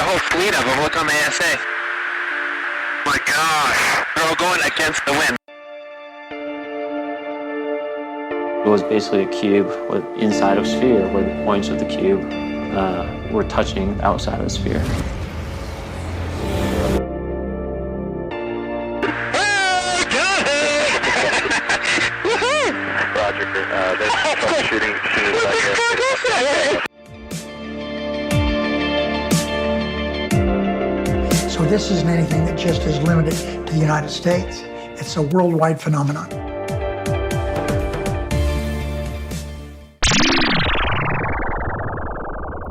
a whole fleet of them. Look on the ASA. My gosh. They're all going against the wind. It was basically a cube with inside of a sphere where the points of the cube were touching outside of the sphere. Oh, got it! Woohoo! Roger. There's troubleshooting. So this isn't anything that just is limited to the United States. It's a worldwide phenomenon.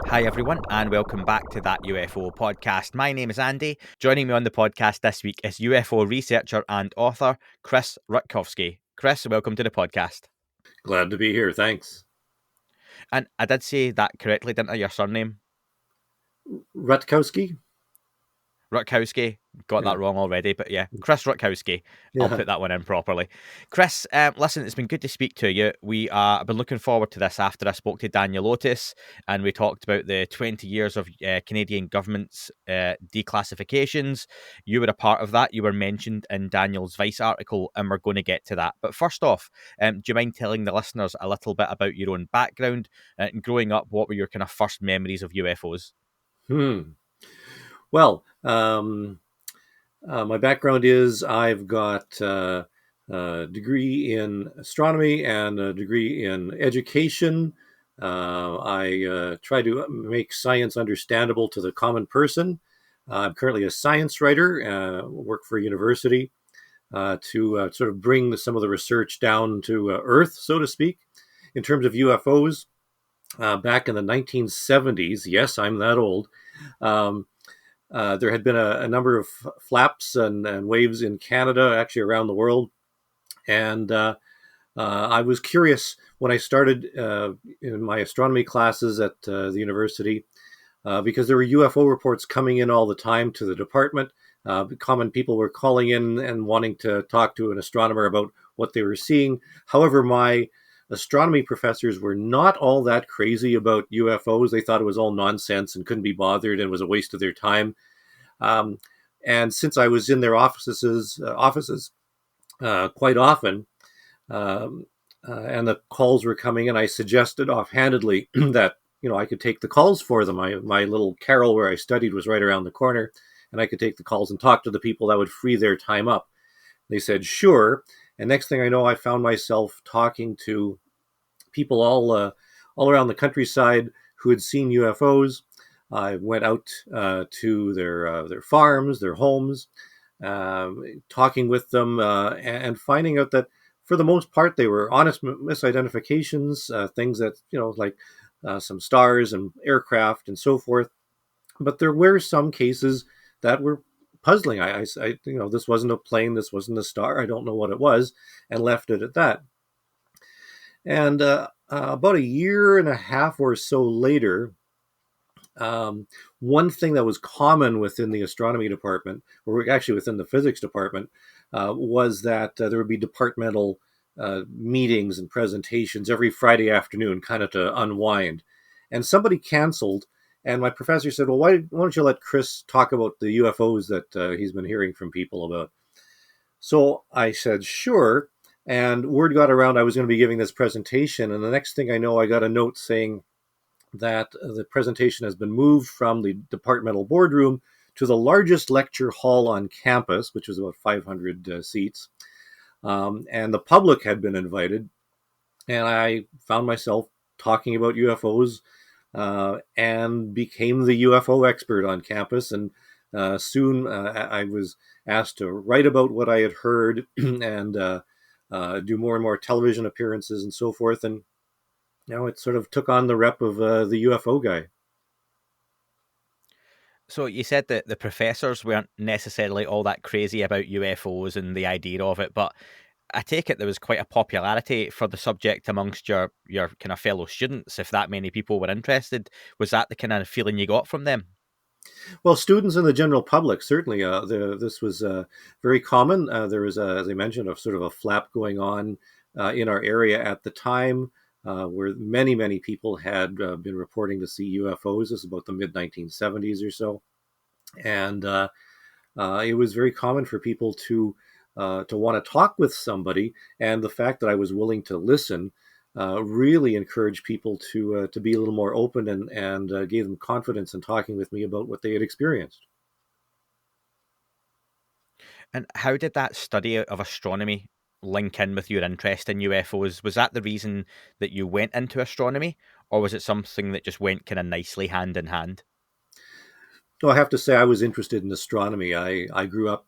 Hi everyone, and welcome back to That UFO podcast. My name is Andy. Joining me on the podcast this week is UFO researcher and author Chris Rutkowski. Chris, welcome to the podcast. Glad to be here, thanks. And I did say that correctly, didn't I, your surname? Rutkowski? Rutkowski. Got that wrong already, but yeah, Chris Rutkowski. I'll put that one in properly. Chris, listen, it's been good to speak to you. I've been looking forward to this after I spoke to Daniel Otis, and we talked about the 20 years of Canadian government's declassifications. You were a part of that. You were mentioned in Daniel's Vice article, and we're going to get to that. But first off, do you mind telling the listeners a little bit about your own background and growing up? What were your kind of first memories of UFOs? Well, my background is I've got a degree in astronomy and a degree in education. I try to make science understandable to the common person. I'm currently a science writer, work for a university to sort of bring some of the research down to Earth, so to speak, in terms of UFOs. Back in the 1970s, yes, I'm that old, there had been a number of flaps and waves in Canada, actually around the world. And I was curious when I started in my astronomy classes at the university, because there were UFO reports coming in all the time to the department. Common people were calling in and wanting to talk to an astronomer about what they were seeing. However, my astronomy professors were not all that crazy about UFOs. They thought it was all nonsense and couldn't be bothered and was a waste of their time. And since I was in their offices quite often, and the calls were coming in, I suggested offhandedly that, I could take the calls for them. My little carrel where I studied was right around the corner, and I could take the calls and talk to the people that would free their time up. They said, sure. And next thing I know, I found myself talking to people all around the countryside who had seen UFOs. I went out to their farms, their homes, talking with them, and finding out that for the most part they were honest misidentifications, things that like some stars and aircraft and so forth. But there were some cases that were puzzling. I this wasn't a plane, this wasn't a star. I don't know what it was, and left it at that. And about a year and a half or so later, one thing that was common within the astronomy department, or actually within the physics department, was that there would be departmental meetings and presentations every Friday afternoon, kind of to unwind. And somebody canceled. And my professor said, well, why don't you let Chris talk about the UFOs that he's been hearing from people about? So I said, sure. And word got around I was going to be giving this presentation. And the next thing I know, I got a note saying that the presentation has been moved from the departmental boardroom to the largest lecture hall on campus, which was about 500 seats. And the public had been invited. And I found myself talking about UFOs, and became the UFO expert on campus. And soon I was asked to write about what I had heard and do more and more television appearances and so forth. And it sort of took on the rep of the UFO guy. So you said that the professors weren't necessarily all that crazy about UFOs and the idea of it, but I take it there was quite a popularity for the subject amongst your kind of fellow students, if that many people were interested. Was that the kind of feeling you got from them? Well, students and the general public, certainly. This was very common. There was, as I mentioned, a sort of a flap going on in our area at the time, where many people had been reporting to see UFOs. This is about the mid-1970s or so. And it was very common for people to want to talk with somebody, and the fact that I was willing to listen really encouraged people to be a little more open, and gave them confidence in talking with me about what they had experienced. And how did that study of astronomy link in with your interest in UFOs? Was that the reason that you went into astronomy, or was it something that just went kind of nicely hand in hand? So I have to say I was interested in astronomy. I grew up,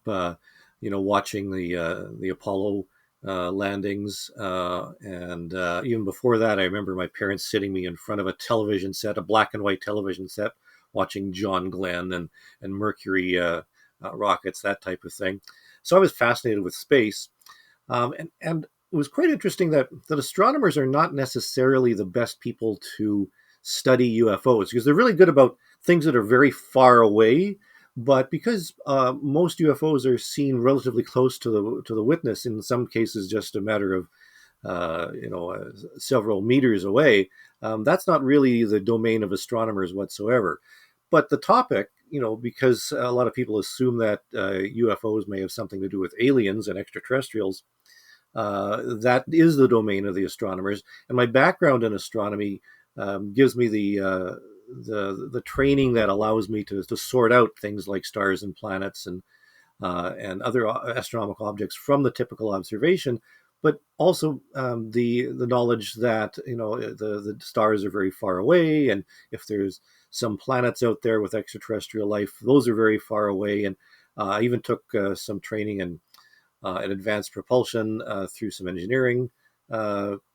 watching the Apollo landings, and even before that, I remember my parents sitting me in front of a television set, a black and white television set, watching John Glenn and Mercury rockets, that type of thing. So I was fascinated with space, and it was quite interesting that astronomers are not necessarily the best people to study UFOs, because they're really good about things that are very far away. But because most UFOs are seen relatively close to the witness, in some cases just a matter of several meters away, that's not really the domain of astronomers whatsoever. But the topic, because a lot of people assume that UFOs may have something to do with aliens and extraterrestrials, that is the domain of the astronomers. And my background in astronomy gives me the training that allows me to sort out things like stars and planets and other astronomical objects from the typical observation, but also the knowledge that the stars are very far away, and if there's some planets out there with extraterrestrial life, those are very far away. And I even took some training in advanced propulsion through some engineering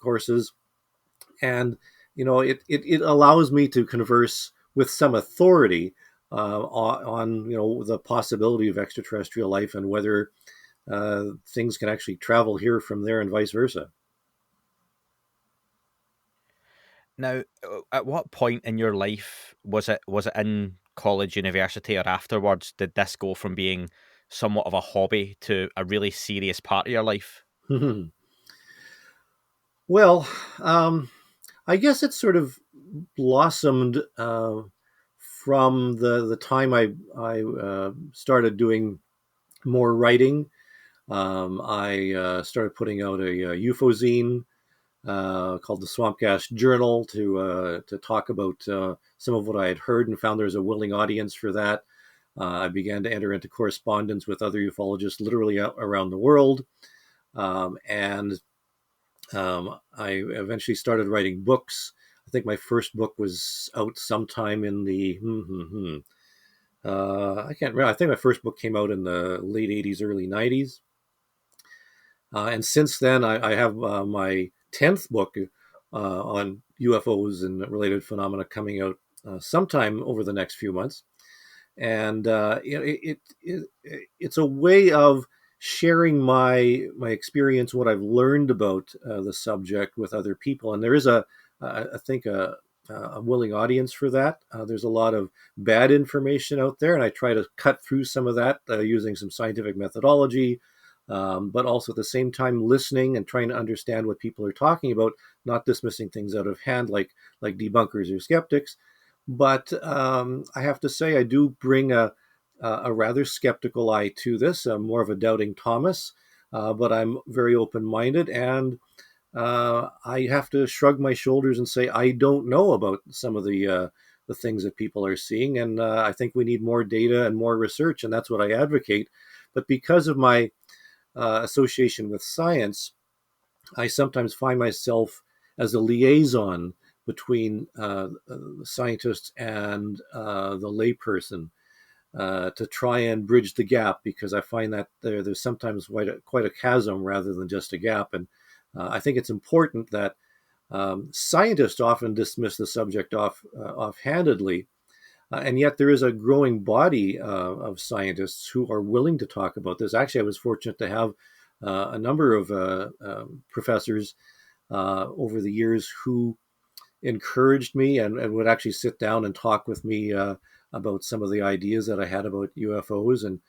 courses, and it allows me to converse with some authority on the possibility of extraterrestrial life, and whether things can actually travel here from there and vice versa. Now, at what point in your life was it in college, university, or afterwards did this go from being somewhat of a hobby to a really serious part of your life? Well, I guess it sort of blossomed from the time I started doing more writing. I started putting out a UFO zine called the Swamp Gas Journal to talk about some of what I had heard, and found there was a willing audience for that. I began to enter into correspondence with other ufologists literally around the world, and I eventually started writing books. I think my first book was out sometime in the I can't remember. I think my first book came out in the late '80s, early '90s. And since then, I have my 10th book on UFOs and related phenomena coming out sometime over the next few months. And it's a way of sharing my experience, what I've learned about the subject with other people. And there is I think a willing audience for that. There's a lot of bad information out there, and I try to cut through some of that using some scientific methodology, but also at the same time listening and trying to understand what people are talking about, not dismissing things out of hand like debunkers or skeptics. But I have to say, I do bring a rather skeptical eye to this. I'm more of a doubting Thomas, but I'm very open-minded, and I have to shrug my shoulders and say I don't know about some of the things that people are seeing, and I think we need more data and more research, and that's what I advocate. But because of my association with science, I sometimes find myself as a liaison between scientists and the layperson to try and bridge the gap, because I find that there's sometimes quite a chasm rather than just a gap. And I think it's important that scientists often dismiss the subject offhandedly, and yet there is a growing body of scientists who are willing to talk about this. Actually, I was fortunate to have a number of professors over the years who encouraged me and would actually sit down and talk with me about some of the ideas that I had about UFOs. And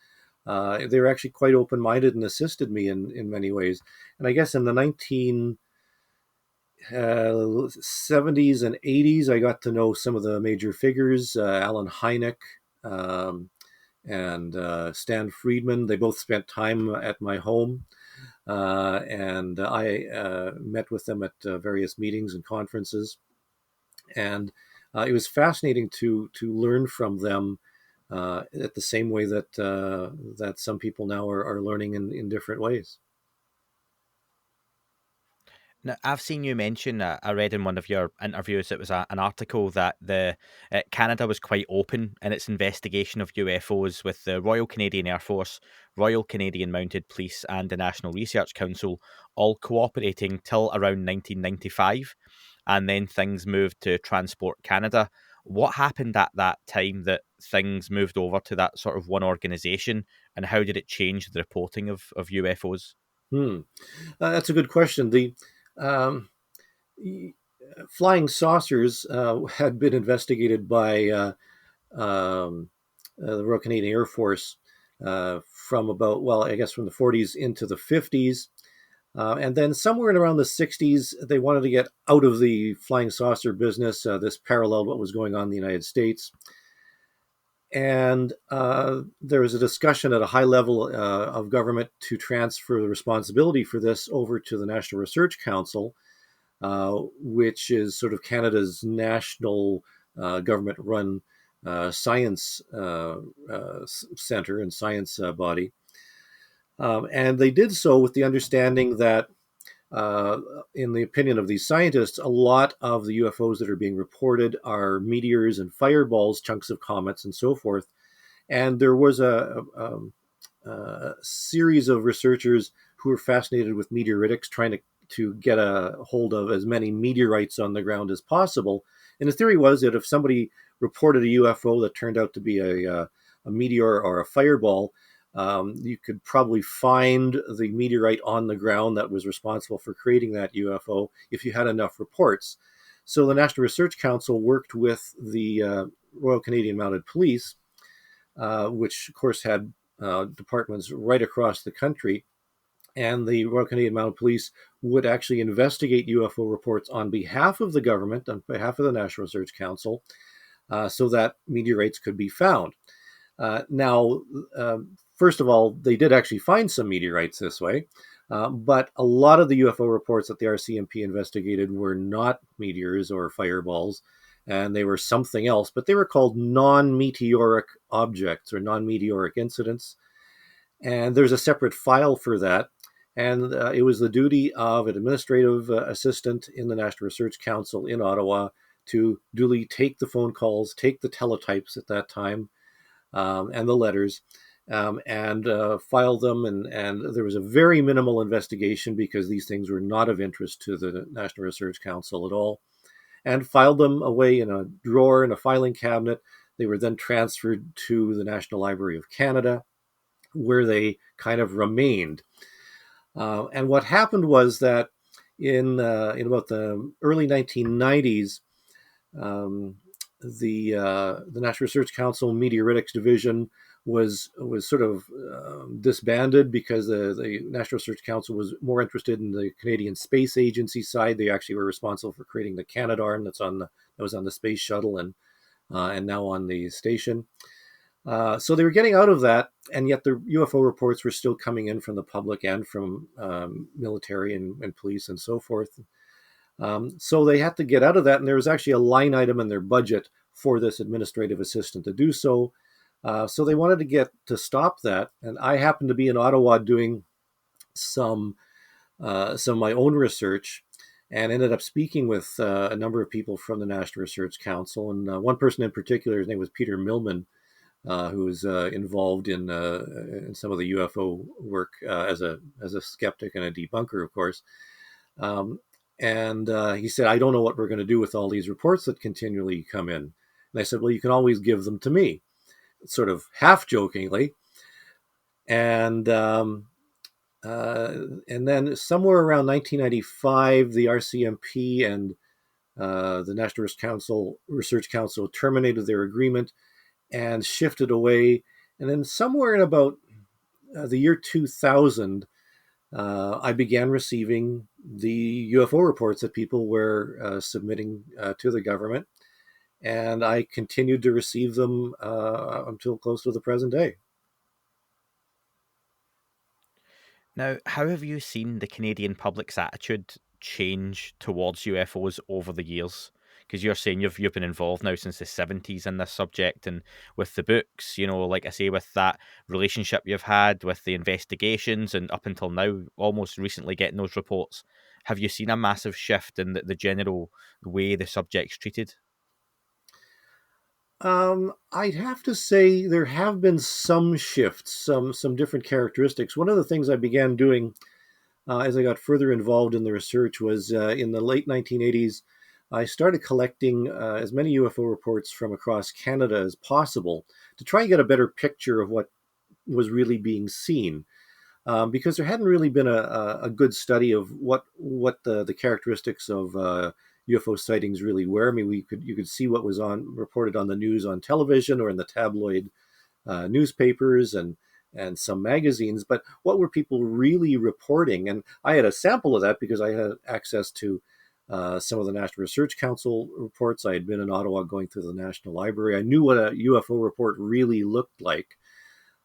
they were actually quite open-minded and assisted me in many ways. And I guess in the 1970s and 80s, I got to know some of the major figures, Alan Hynek, and Stan Friedman. They both spent time at my home, and I met with them at various meetings and conferences. And it was fascinating to learn from them at the same way that that some people now are learning in different ways. Now, I've seen you mention, I read in one of your interviews, it was an article that the Canada was quite open in its investigation of UFOs, with the Royal Canadian Air Force, Royal Canadian Mounted Police, and the National Research Council all cooperating till around 1995, and then things moved to Transport Canada. What happened at that time that things moved over to that sort of one organisation, and how did it change the reporting of UFOs? Hmm. That's a good question. The um, flying saucers had been investigated by um, the Royal Canadian Air Force from about, well, I guess from the 40s into the 50s. And then somewhere in around the 60s, they wanted to get out of the flying saucer business. This paralleled what was going on in the United States. And there was a discussion at a high level of government to transfer the responsibility for this over to the National Research Council, which is sort of Canada's national government-run science center and science body. And they did so with the understanding that, in the opinion of these scientists, a lot of the UFOs that are being reported are meteors and fireballs, chunks of comets, and so forth. And there was a series of researchers who were fascinated with meteoritics, trying to get a hold of as many meteorites on the ground as possible. And the theory was that if somebody reported a UFO that turned out to be a meteor or a fireball, you could probably find the meteorite on the ground that was responsible for creating that UFO if you had enough reports. So the National Research Council worked with the Royal Canadian Mounted Police, which of course had departments right across the country. And the Royal Canadian Mounted Police would actually investigate UFO reports on behalf of the government, on behalf of the National Research Council, so that meteorites could be found. Now, first of all, they did actually find some meteorites this way, but a lot of the UFO reports that the RCMP investigated were not meteors or fireballs, and they were something else, but they were called non-meteoric objects or non-meteoric incidents. And there's a separate file for that. And it was the duty of an administrative assistant in the National Research Council in Ottawa to duly take the phone calls, take the teletypes at that time, and the letters, and file them. And there was a very minimal investigation because these things were not of interest to the National Research Council at all, and filed them away in a drawer in a filing cabinet. They were then transferred to the National Library of Canada, where they kind of remained. And what happened was that in about the early 1990s, the National Research Council Meteoritics Division was sort of disbanded because the National Research Council was more interested in the Canadian Space Agency side. They actually were responsible for creating the Canadarm that was on the space shuttle and now on the station. So they were getting out of that, and yet the UFO reports were still coming in from the public and from military and police and so forth. So they had to get out of that, and there was actually a line item in their budget for this administrative assistant to do so. So they wanted to stop that, and I happened to be in Ottawa doing some of my own research, and ended up speaking with a number of people from the National Research Council, and one person in particular, his name was Peter Millman, who was involved in some of the UFO work as a skeptic and a debunker, of course. And he said, "I don't know what we're going to do with all these reports that continually come in." And I said, "Well, you can always give them to me," sort of half jokingly. And then somewhere around 1995, the RCMP and the National Research Council terminated their agreement and shifted away. And then somewhere in about the year 2000, I began receiving the UFO reports that people were submitting to the government. and I continued to receive them until close to the present day. Now, how have you seen the Canadian public's attitude change towards UFOs over the years? Because you're saying you've been involved now since the 70s in this subject, and with the books, like I say, with that relationship you've had with the investigations, and up until now, almost recently getting those reports, have you seen a massive shift in the general way the subject's treated? I'd have to say there have been some shifts, some different characteristics. One of the things I began doing as I got further involved in the research was in the late 1980s. I started collecting as many UFO reports from across Canada as possible to try and get a better picture of what was really being seen. Because there hadn't really been a good study of what the characteristics of UFO sightings really were. I mean, you could see what was reported on the news on television or in the tabloid newspapers and some magazines, but what were people really reporting? And I had a sample of that because I had access to some of the National Research Council reports. I had been in Ottawa going through the National Library. I knew what a UFO report really looked like.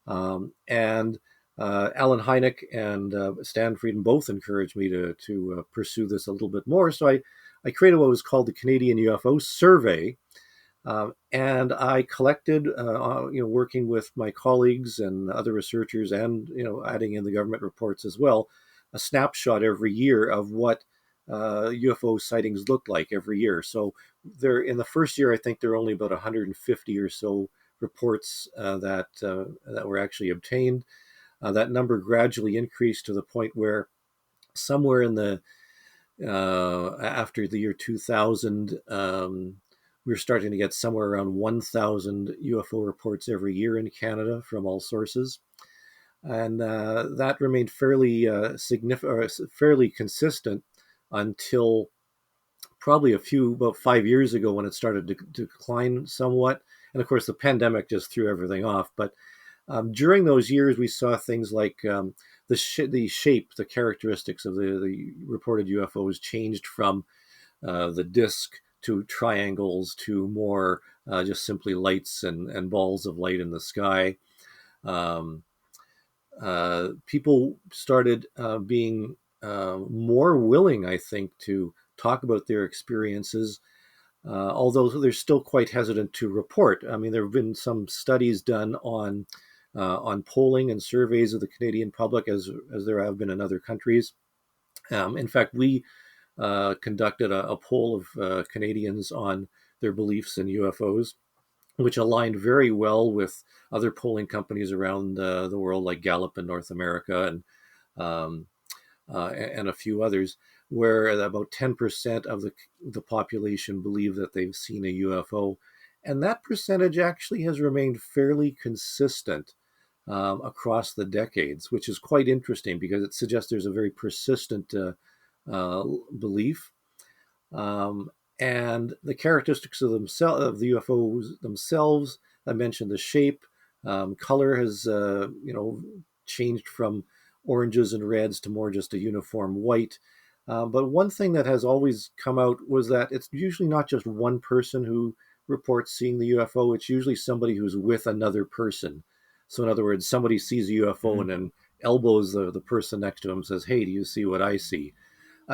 And Alan Hynek and Stan Frieden both encouraged me to pursue this a little bit more. So I created what was called the Canadian UFO Survey, and I collected, working with my colleagues and other researchers, and adding in the government reports as well, a snapshot every year of what UFO sightings looked like every year. So there, in the first year, I think there were only about 150 or so reports that were actually obtained. That number gradually increased to the point where somewhere in the after the year 2000, we were starting to get somewhere around 1,000 UFO reports every year in Canada from all sources, and that remained fairly fairly consistent until probably about 5 years ago, when it started to decline somewhat. And of course, the pandemic just threw everything off. But during those years, we saw things like the shape, the characteristics of the reported UFOs changed from the disk to triangles to more just simply lights and balls of light in the sky. People started being more willing, I think, to talk about their experiences, although they're still quite hesitant to report. I mean, there have been some studies done on polling and surveys of the Canadian public, as there have been in other countries. In fact, we conducted a poll of Canadians on their beliefs in UFOs, which aligned very well with other polling companies around the world, like Gallup in North America and a few others, where about 10% of the population believe that they've seen a UFO. And that percentage actually has remained fairly consistent across the decades, which is quite interesting because it suggests there's a very persistent belief. And the characteristics of the UFOs themselves, I mentioned the shape, color has changed from oranges and reds to more just a uniform white. But one thing that has always come out was that it's usually not just one person who reports seeing the UFO. It's usually somebody who's with another person. So in other words, somebody sees a UFO and then elbows the person next to him and says, "Hey, do you see what I see?"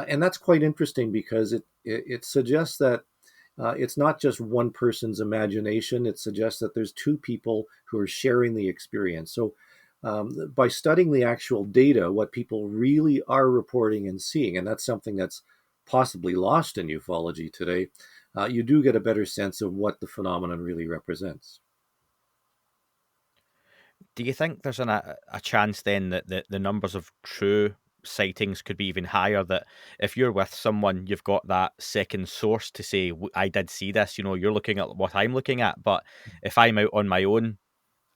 And that's quite interesting because it suggests that it's not just one person's imagination. It suggests that there's two people who are sharing the experience. So by studying the actual data, what people really are reporting and seeing, and that's something that's possibly lost in ufology today, you do get a better sense of what the phenomenon really represents. Do you think there's a chance then that the numbers of true sightings could be even higher? That if you're with someone, you've got that second source to say, "I did see this," you're looking at what I'm looking at. But if I'm out on my own,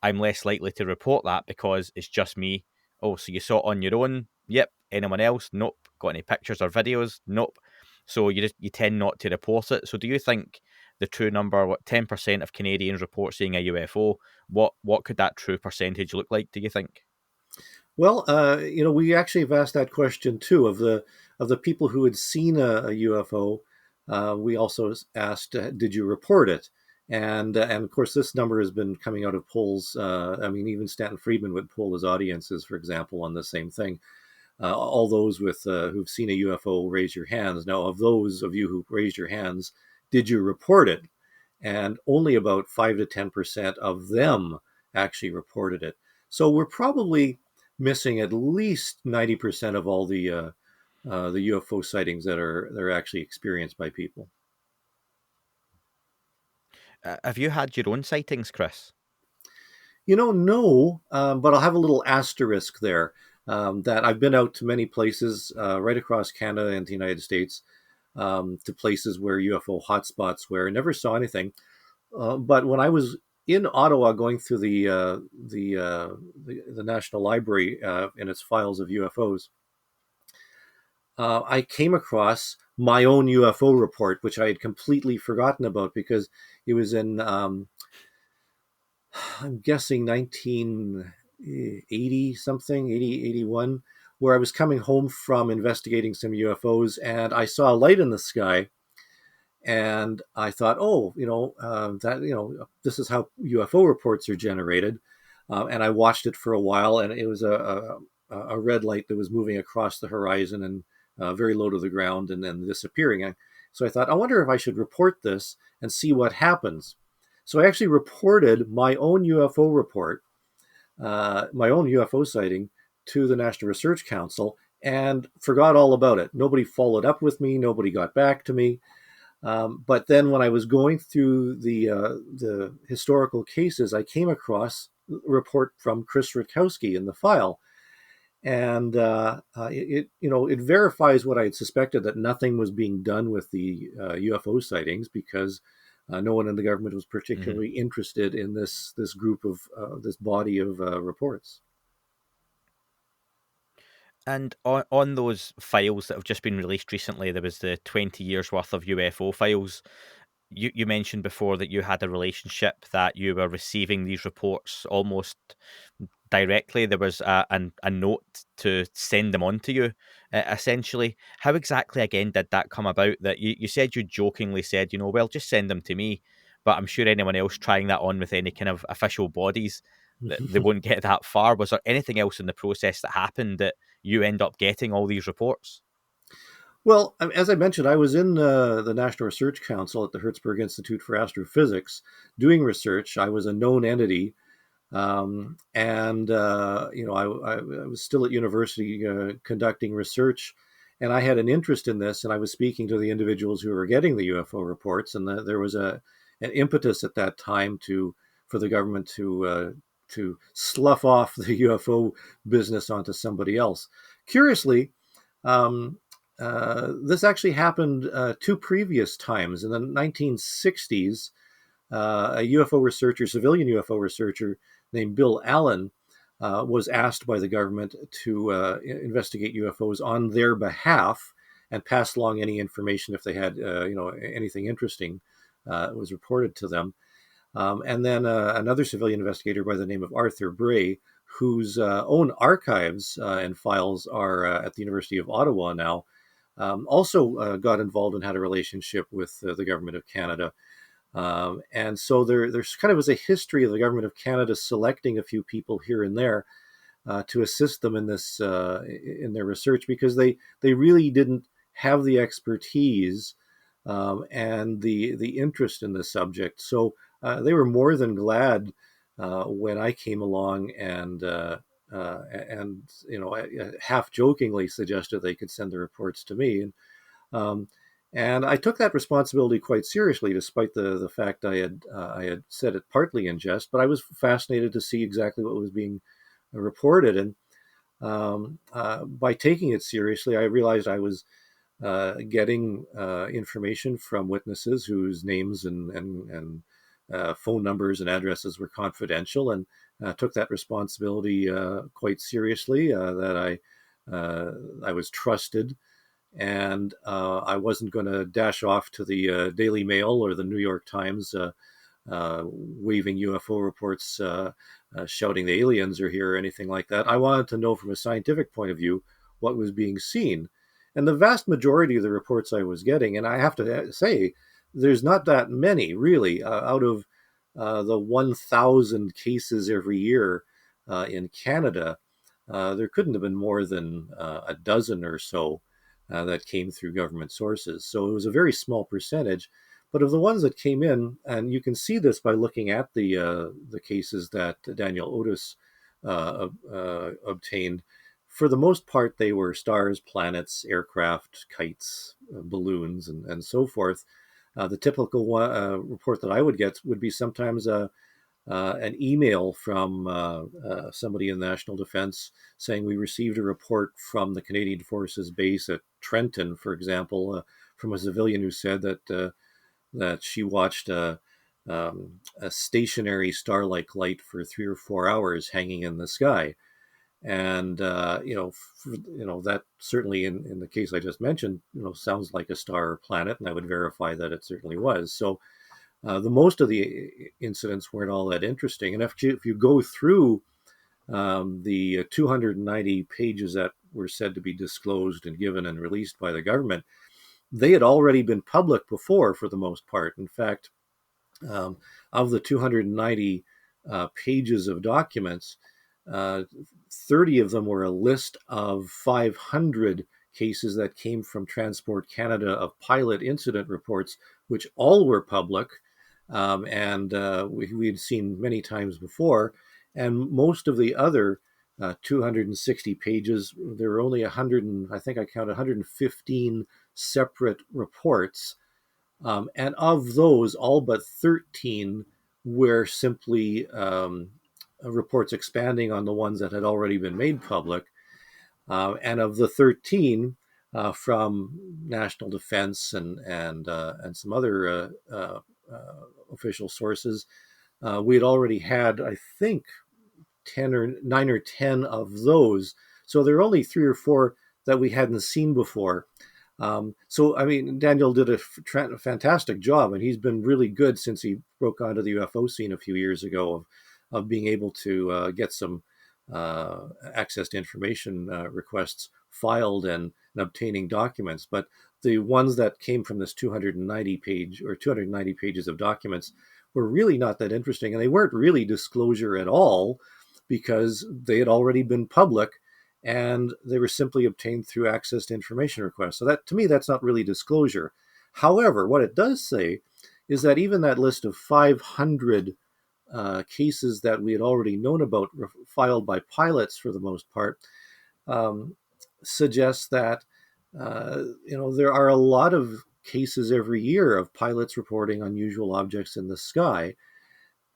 I'm less likely to report that because it's just me. Oh, so you saw it on your own? Yep. Anyone else? Nope. Got any pictures or videos? Nope. So you tend not to report it. So do you think the true number, 10% of Canadians report seeing a UFO, what could that true percentage look like, do you think? Well, we actually have asked that question too of the people who had seen a UFO. We also asked, did you report it? And of course, this number has been coming out of polls. I mean, even Stanton Friedman would poll his audiences, for example, on the same thing. All those with who've seen a UFO, raise your hands. Now, of those of you who raised your hands, did you report it? And only about 5 to 10% of them actually reported it. So we're probably missing at least 90% of all the UFO sightings that are actually experienced by people. Have you had your own sightings, Chris? No, but I'll have a little asterisk there. That I've been out to many places right across Canada and the United States, to places where UFO hotspots where I never saw anything. But when I was in Ottawa going through the National Library in its files of UFOs, I came across my own UFO report, which I had completely forgotten about because it was in, I'm guessing 1980 something, 80, 81, where I was coming home from investigating some UFOs and I saw a light in the sky. And I thought, this is how UFO reports are generated. And I watched it for a while, and it was a red light that was moving across the horizon and very low to the ground and then disappearing. So I thought, I wonder if I should report this and see what happens. So I actually reported my own UFO report, my own UFO sighting, to the National Research Council and forgot all about it. Nobody followed up with me. Nobody got back to me. But then when I was going through the historical cases, I came across a report from Chris Rutkowski in the file. And it verifies what I had suspected, that nothing was being done with the UFO sightings because no one in the government was particularly interested in this group of this body of reports. And on those files that have just been released recently, there was the 20 years worth of UFO files. You mentioned before that you had a relationship, that you were receiving these reports almost directly. There was a note to send them on to you, essentially. How exactly, again, did that come about? That you said, you jokingly said, well, just send them to me. But I'm sure anyone else trying that on with any kind of official bodies, that they won't get that far. Was there anything else in the process that happened that you end up getting all these reports? Well, as I mentioned, I was in the National Research Council at the Hertzberg Institute for Astrophysics doing research. I was a known entity. And I was still at university conducting research, and I had an interest in this, and I was speaking to the individuals who were getting the UFO reports, and there was an impetus at that time for the government to slough off the UFO business onto somebody else. Curiously, this actually happened two previous times. In the 1960s, a UFO researcher, civilian UFO researcher named Bill Allen, was asked by the government to investigate UFOs on their behalf and pass along any information if they had, anything interesting was reported to them. And then another civilian investigator by the name of Arthur Bray, whose own archives and files are at the University of Ottawa now, also got involved and had a relationship with the government of Canada. And so there's kind of was a history of the government of Canada selecting a few people here and there to assist them in this in their research, because they really didn't have the expertise and the interest in the subject. So they were more than glad when I came along and half jokingly suggested they could send the reports to me. And I took that responsibility quite seriously, despite the fact I had said it partly in jest. But I was fascinated to see exactly what was being reported, and by taking it seriously, I realized I was getting information from witnesses whose names and phone numbers and addresses were confidential, and took that responsibility quite seriously. That I was trusted. And I wasn't going to dash off to the Daily Mail or the New York Times waving UFO reports, shouting the aliens are here or anything like that. I wanted to know from a scientific point of view what was being seen. And the vast majority of the reports I was getting, and I have to say, there's not that many really out of the 1,000 cases every year in Canada. There couldn't have been more than a dozen or so that came through government sources. So it was a very small percentage. But of the ones that came in, and you can see this by looking at the cases that Daniel Otis obtained, for the most part, they were stars, planets, aircraft, kites, balloons, and so forth. The typical report that I would get would be sometimes an email from somebody in National Defense saying we received a report from the Canadian Forces base at Trenton, for example, from a civilian who said that she watched a stationary star-like light for 3 or 4 hours hanging in the sky. And that certainly in the case I just mentioned, sounds like a star or planet, and I would verify that it certainly was. So the most of the incidents weren't all that interesting. And if you go through the 290 pages that were said to be disclosed and given and released by the government, they had already been public before for the most part. In fact, of the 290 pages of documents, 30 of them were a list of 500 cases that came from Transport Canada of pilot incident reports, which all were public, and we had seen many times before. And most of the other 260 pages, there were only 100, I think I counted 115 separate reports. And of those, all but 13 were simply reports expanding on the ones that had already been made public. And of the 13 from National Defense and some other official sources, we had already had, I think, 9 or 10 of those. So there are only 3 or 4 that we hadn't seen before. So, I mean, Daniel did a fantastic job, and he's been really good since he broke onto the UFO scene a few years ago of being able to get some access to information requests filed and obtaining documents. But the ones that came from this 290 pages of documents were really not that interesting, and they weren't really disclosure at all because they had already been public and they were simply obtained through access to information requests. So that, to me, that's not really disclosure. However, what it does say is that even that list of 500 cases that we had already known about, filed by pilots for the most part, suggests that there are a lot of cases every year of pilots reporting unusual objects in the sky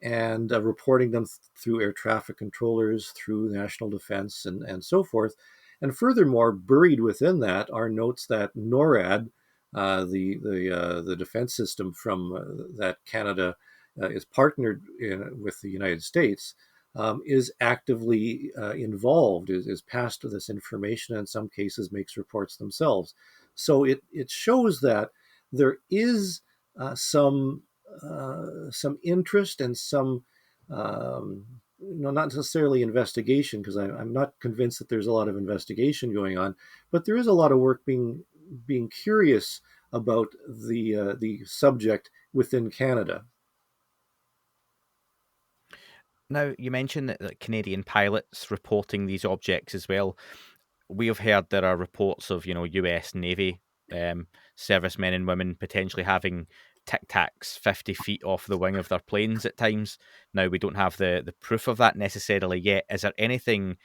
and reporting them through air traffic controllers, through national defense, and so forth. And furthermore, buried within that are notes that NORAD, the defense system from that Canada is partnered with the United States, is actively involved, is passed to this information, and in some cases makes reports themselves. So it shows that there is some interest and some, not necessarily investigation, because I'm not convinced that there's a lot of investigation going on, but there is a lot of work being curious about the subject within Canada. Now, you mentioned that Canadian pilots reporting these objects as well. We have heard there are reports of, US Navy servicemen and women potentially having Tic Tacs 50 feet off the wing of their planes at times. Now, we don't have the proof of that necessarily yet. Is there anything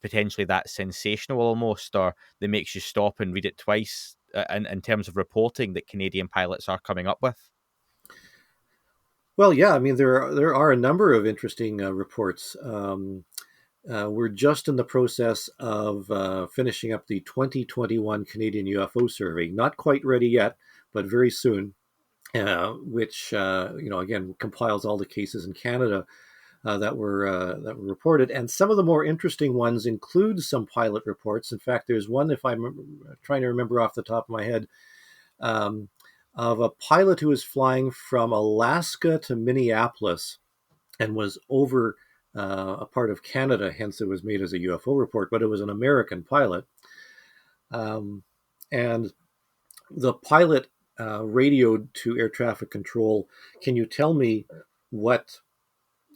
potentially that sensational almost, or that makes you stop and read it twice in terms of reporting that Canadian pilots are coming up with? Well, yeah, I mean, there are a number of interesting reports. We're just in the process of finishing up the 2021 Canadian UFO survey. Not quite ready yet, but very soon, which, again, compiles all the cases in Canada that were reported. And some of the more interesting ones include some pilot reports. In fact, there's one, if I'm trying to remember off the top of my head, of a pilot who was flying from Alaska to Minneapolis and was over a part of Canada, hence it was made as a UFO report, but it was an American pilot. And the pilot radioed to air traffic control, can you tell me what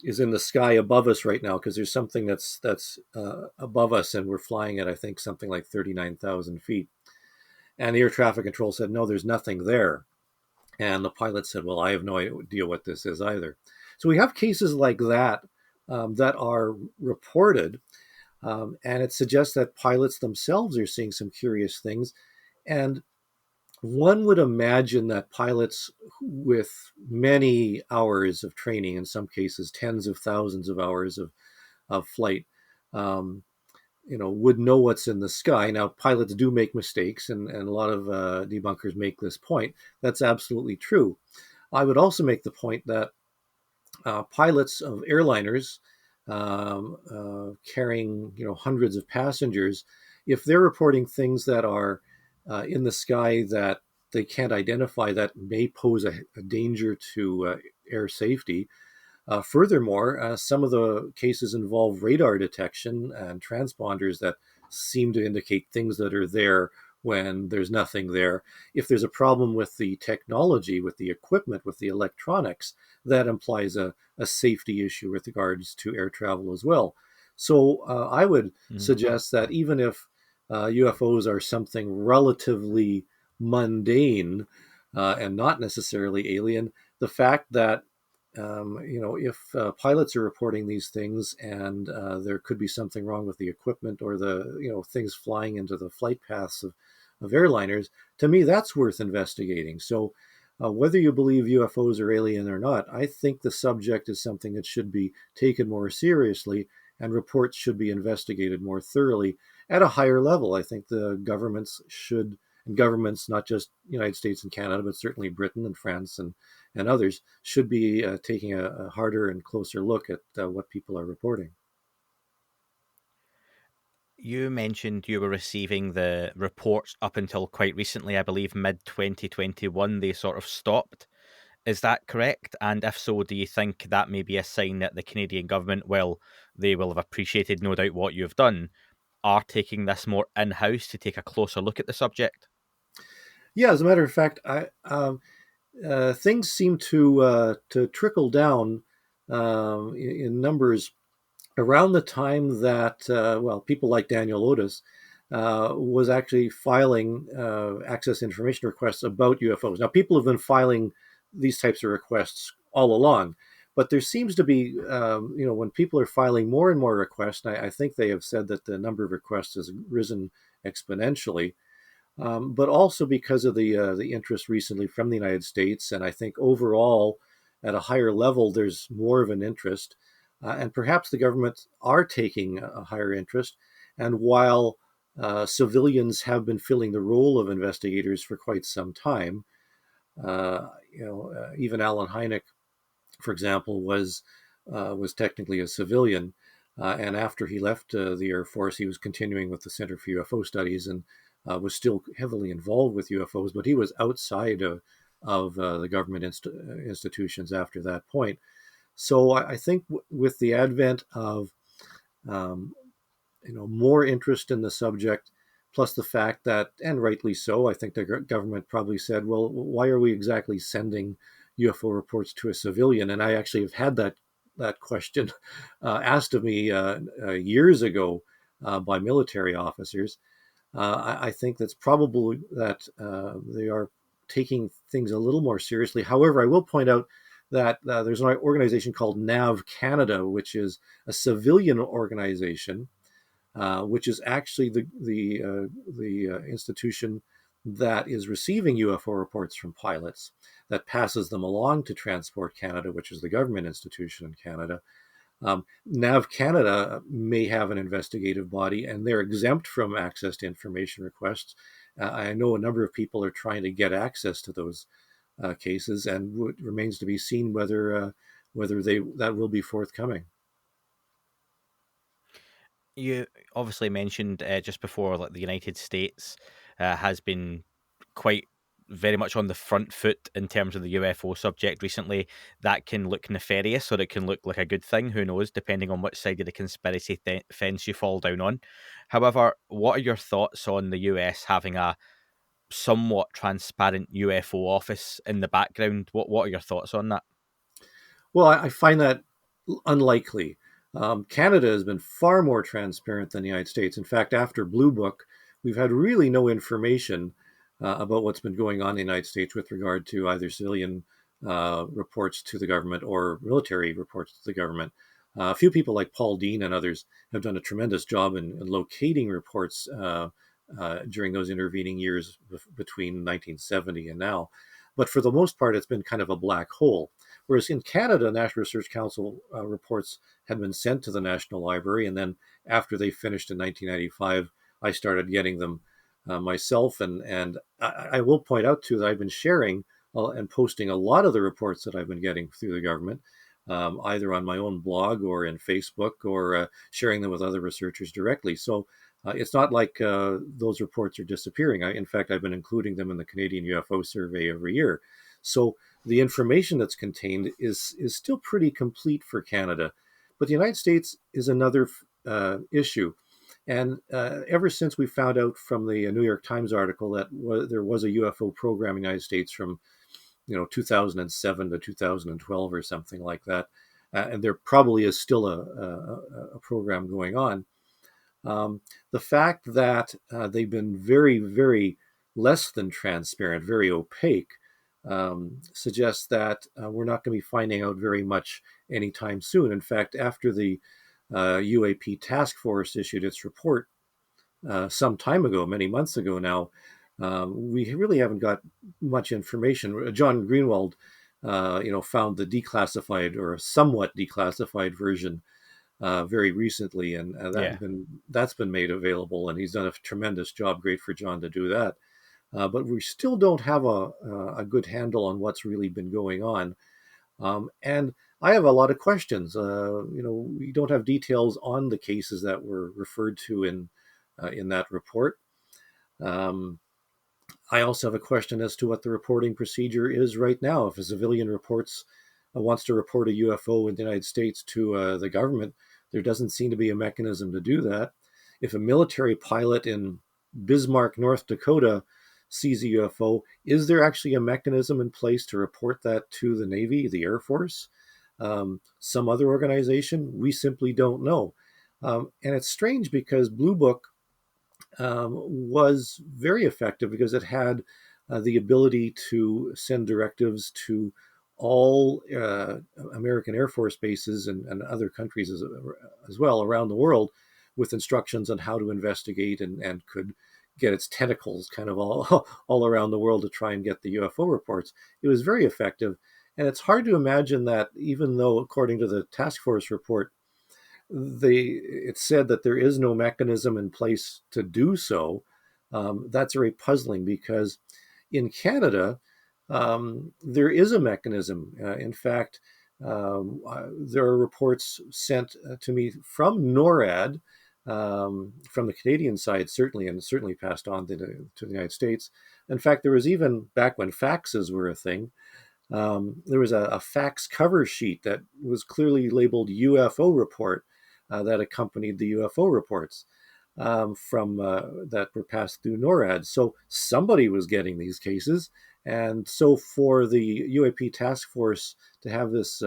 is in the sky above us right now? Because there's something that's above us, and we're flying at, I think, something like 39,000 feet. And the air traffic control said, no, there's nothing there. And the pilot said, well, I have no idea what this is either. So we have cases like that that are reported, and it suggests that pilots themselves are seeing some curious things. And one would imagine that pilots with many hours of training, in some cases tens of thousands of hours of flight, would know what's in the sky. Now, pilots do make mistakes, and a lot of debunkers make this point. That's absolutely true. I would also make the point that pilots of airliners carrying hundreds of passengers, if they're reporting things that are in the sky that they can't identify, that may pose a danger to air safety. Furthermore, some of the cases involve radar detection and transponders that seem to indicate things that are there when there's nothing there. If there's a problem with the technology, with the equipment, with the electronics, that implies a safety issue with regards to air travel as well. So I would suggest that even if UFOs are something relatively mundane and not necessarily alien, the fact that if pilots are reporting these things and there could be something wrong with the equipment or the things flying into the flight paths of airliners, to me that's worth investigating. So whether you believe UFOs are alien or not, I think the subject is something that should be taken more seriously, and reports should be investigated more thoroughly at a higher level. I think the governments should, and governments, not just United States and Canada, but certainly Britain and France and others, should be taking a harder and closer look at what people are reporting. You mentioned you were receiving the reports up until quite recently, I believe mid-2021, they sort of stopped. Is that correct? And if so, do you think that may be a sign that the Canadian government, well, they will have appreciated, no doubt, what you've done, are taking this more in-house to take a closer look at the subject? Yeah, as a matter of fact, things seem to trickle down in numbers around the time that, people like Daniel Otis was actually filing access information requests about UFOs. Now, people have been filing these types of requests all along, but there seems to be, when people are filing more and more requests, and I think they have said that the number of requests has risen exponentially, but also because of the interest recently from the United States, and I think overall, at a higher level, there's more of an interest. And perhaps the governments are taking a higher interest. And while civilians have been filling the role of investigators for quite some time, even Alan Hynek, for example, was technically a civilian. And after he left the Air Force, he was continuing with the Center for UFO Studies and was still heavily involved with UFOs, but he was outside of the government institutions after that point. So I think with the advent of more interest in the subject, plus the fact that, and rightly so, I think the government probably said, well, why are we exactly sending UFO reports to a civilian? And I actually have had that question asked of me years ago by military officers. I think that's probably that they are taking things a little more seriously. However, I will point out that there's an organization called NAV Canada, which is a civilian organization, which is actually the institution that is receiving UFO reports from pilots, that passes them along to Transport Canada, which is the government institution in Canada. NAV Canada may have an investigative body, and they're exempt from access to information requests. I know a number of people are trying to get access to those cases, and it remains to be seen whether that will be forthcoming. You obviously mentioned just before, like the United States has been quite very much on the front foot in terms of the UFO subject recently. That can look nefarious, or it can look like a good thing. Who knows, depending on which side of the conspiracy fence you fall down on. However, what are your thoughts on the US having a somewhat transparent UFO office in the background. What are your thoughts on that? Well, I find that unlikely. Canada has been far more transparent than the United States. In fact, after Blue Book, we've had really no information about what's been going on in the United States with regard to either civilian reports to the government or military reports to the government. A few people like Paul Dean and others have done a tremendous job in locating reports during those intervening years between 1970 and now. But for the most part, it's been kind of a black hole. Whereas in Canada, National Research Council reports had been sent to the National Library, and then after they finished in 1995, I started getting them myself. And I will point out too that I've been sharing and posting a lot of the reports that I've been getting through the government, either on my own blog or in Facebook, or sharing them with other researchers directly. So it's not like those reports are disappearing. In fact, I've been including them in the Canadian UFO survey every year. So the information that's contained is still pretty complete for Canada. But the United States is another issue. And ever since we found out from the New York Times article that there was a UFO program in the United States from 2007 to 2012 or something like that, and there probably is still a program going on. The fact that they've been very, very less than transparent, very opaque, suggests that we're not going to be finding out very much anytime soon. In fact, after the UAP task force issued its report some time ago, many months ago now, we really haven't got much information. John Greenwald, found the declassified or somewhat declassified version very recently, and that's been made available, and he's done a tremendous job. Great for John to do that. But we still don't have a good handle on what's really been going on. And I have a lot of questions. We don't have details on the cases that were referred to in that report. I also have a question as to what the reporting procedure is right now. If a civilian wants to report a UFO in the United States to the government, there doesn't seem to be a mechanism to do that. If a military pilot in Bismarck, North Dakota, sees a UFO, is there actually a mechanism in place to report that to the Navy, the Air Force, some other organization? We simply don't know. And it's strange because Blue Book was very effective because it had the ability to send directives to all American Air Force bases and other countries as well around the world with instructions on how to investigate and could get its tentacles kind of all around the world to try and get the UFO reports. It was very effective. And it's hard to imagine that even though, according to the task force report, it said that there is no mechanism in place to do so. That's very puzzling because in Canada, there is a mechanism. In fact, there are reports sent to me from NORAD, from the Canadian side, certainly, and certainly passed on to the United States. In fact, there was even, back when faxes were a thing, there was a fax cover sheet that was clearly labeled UFO report that accompanied the UFO reports from that were passed through NORAD. So somebody was getting these cases. And so for the UAP task force to have this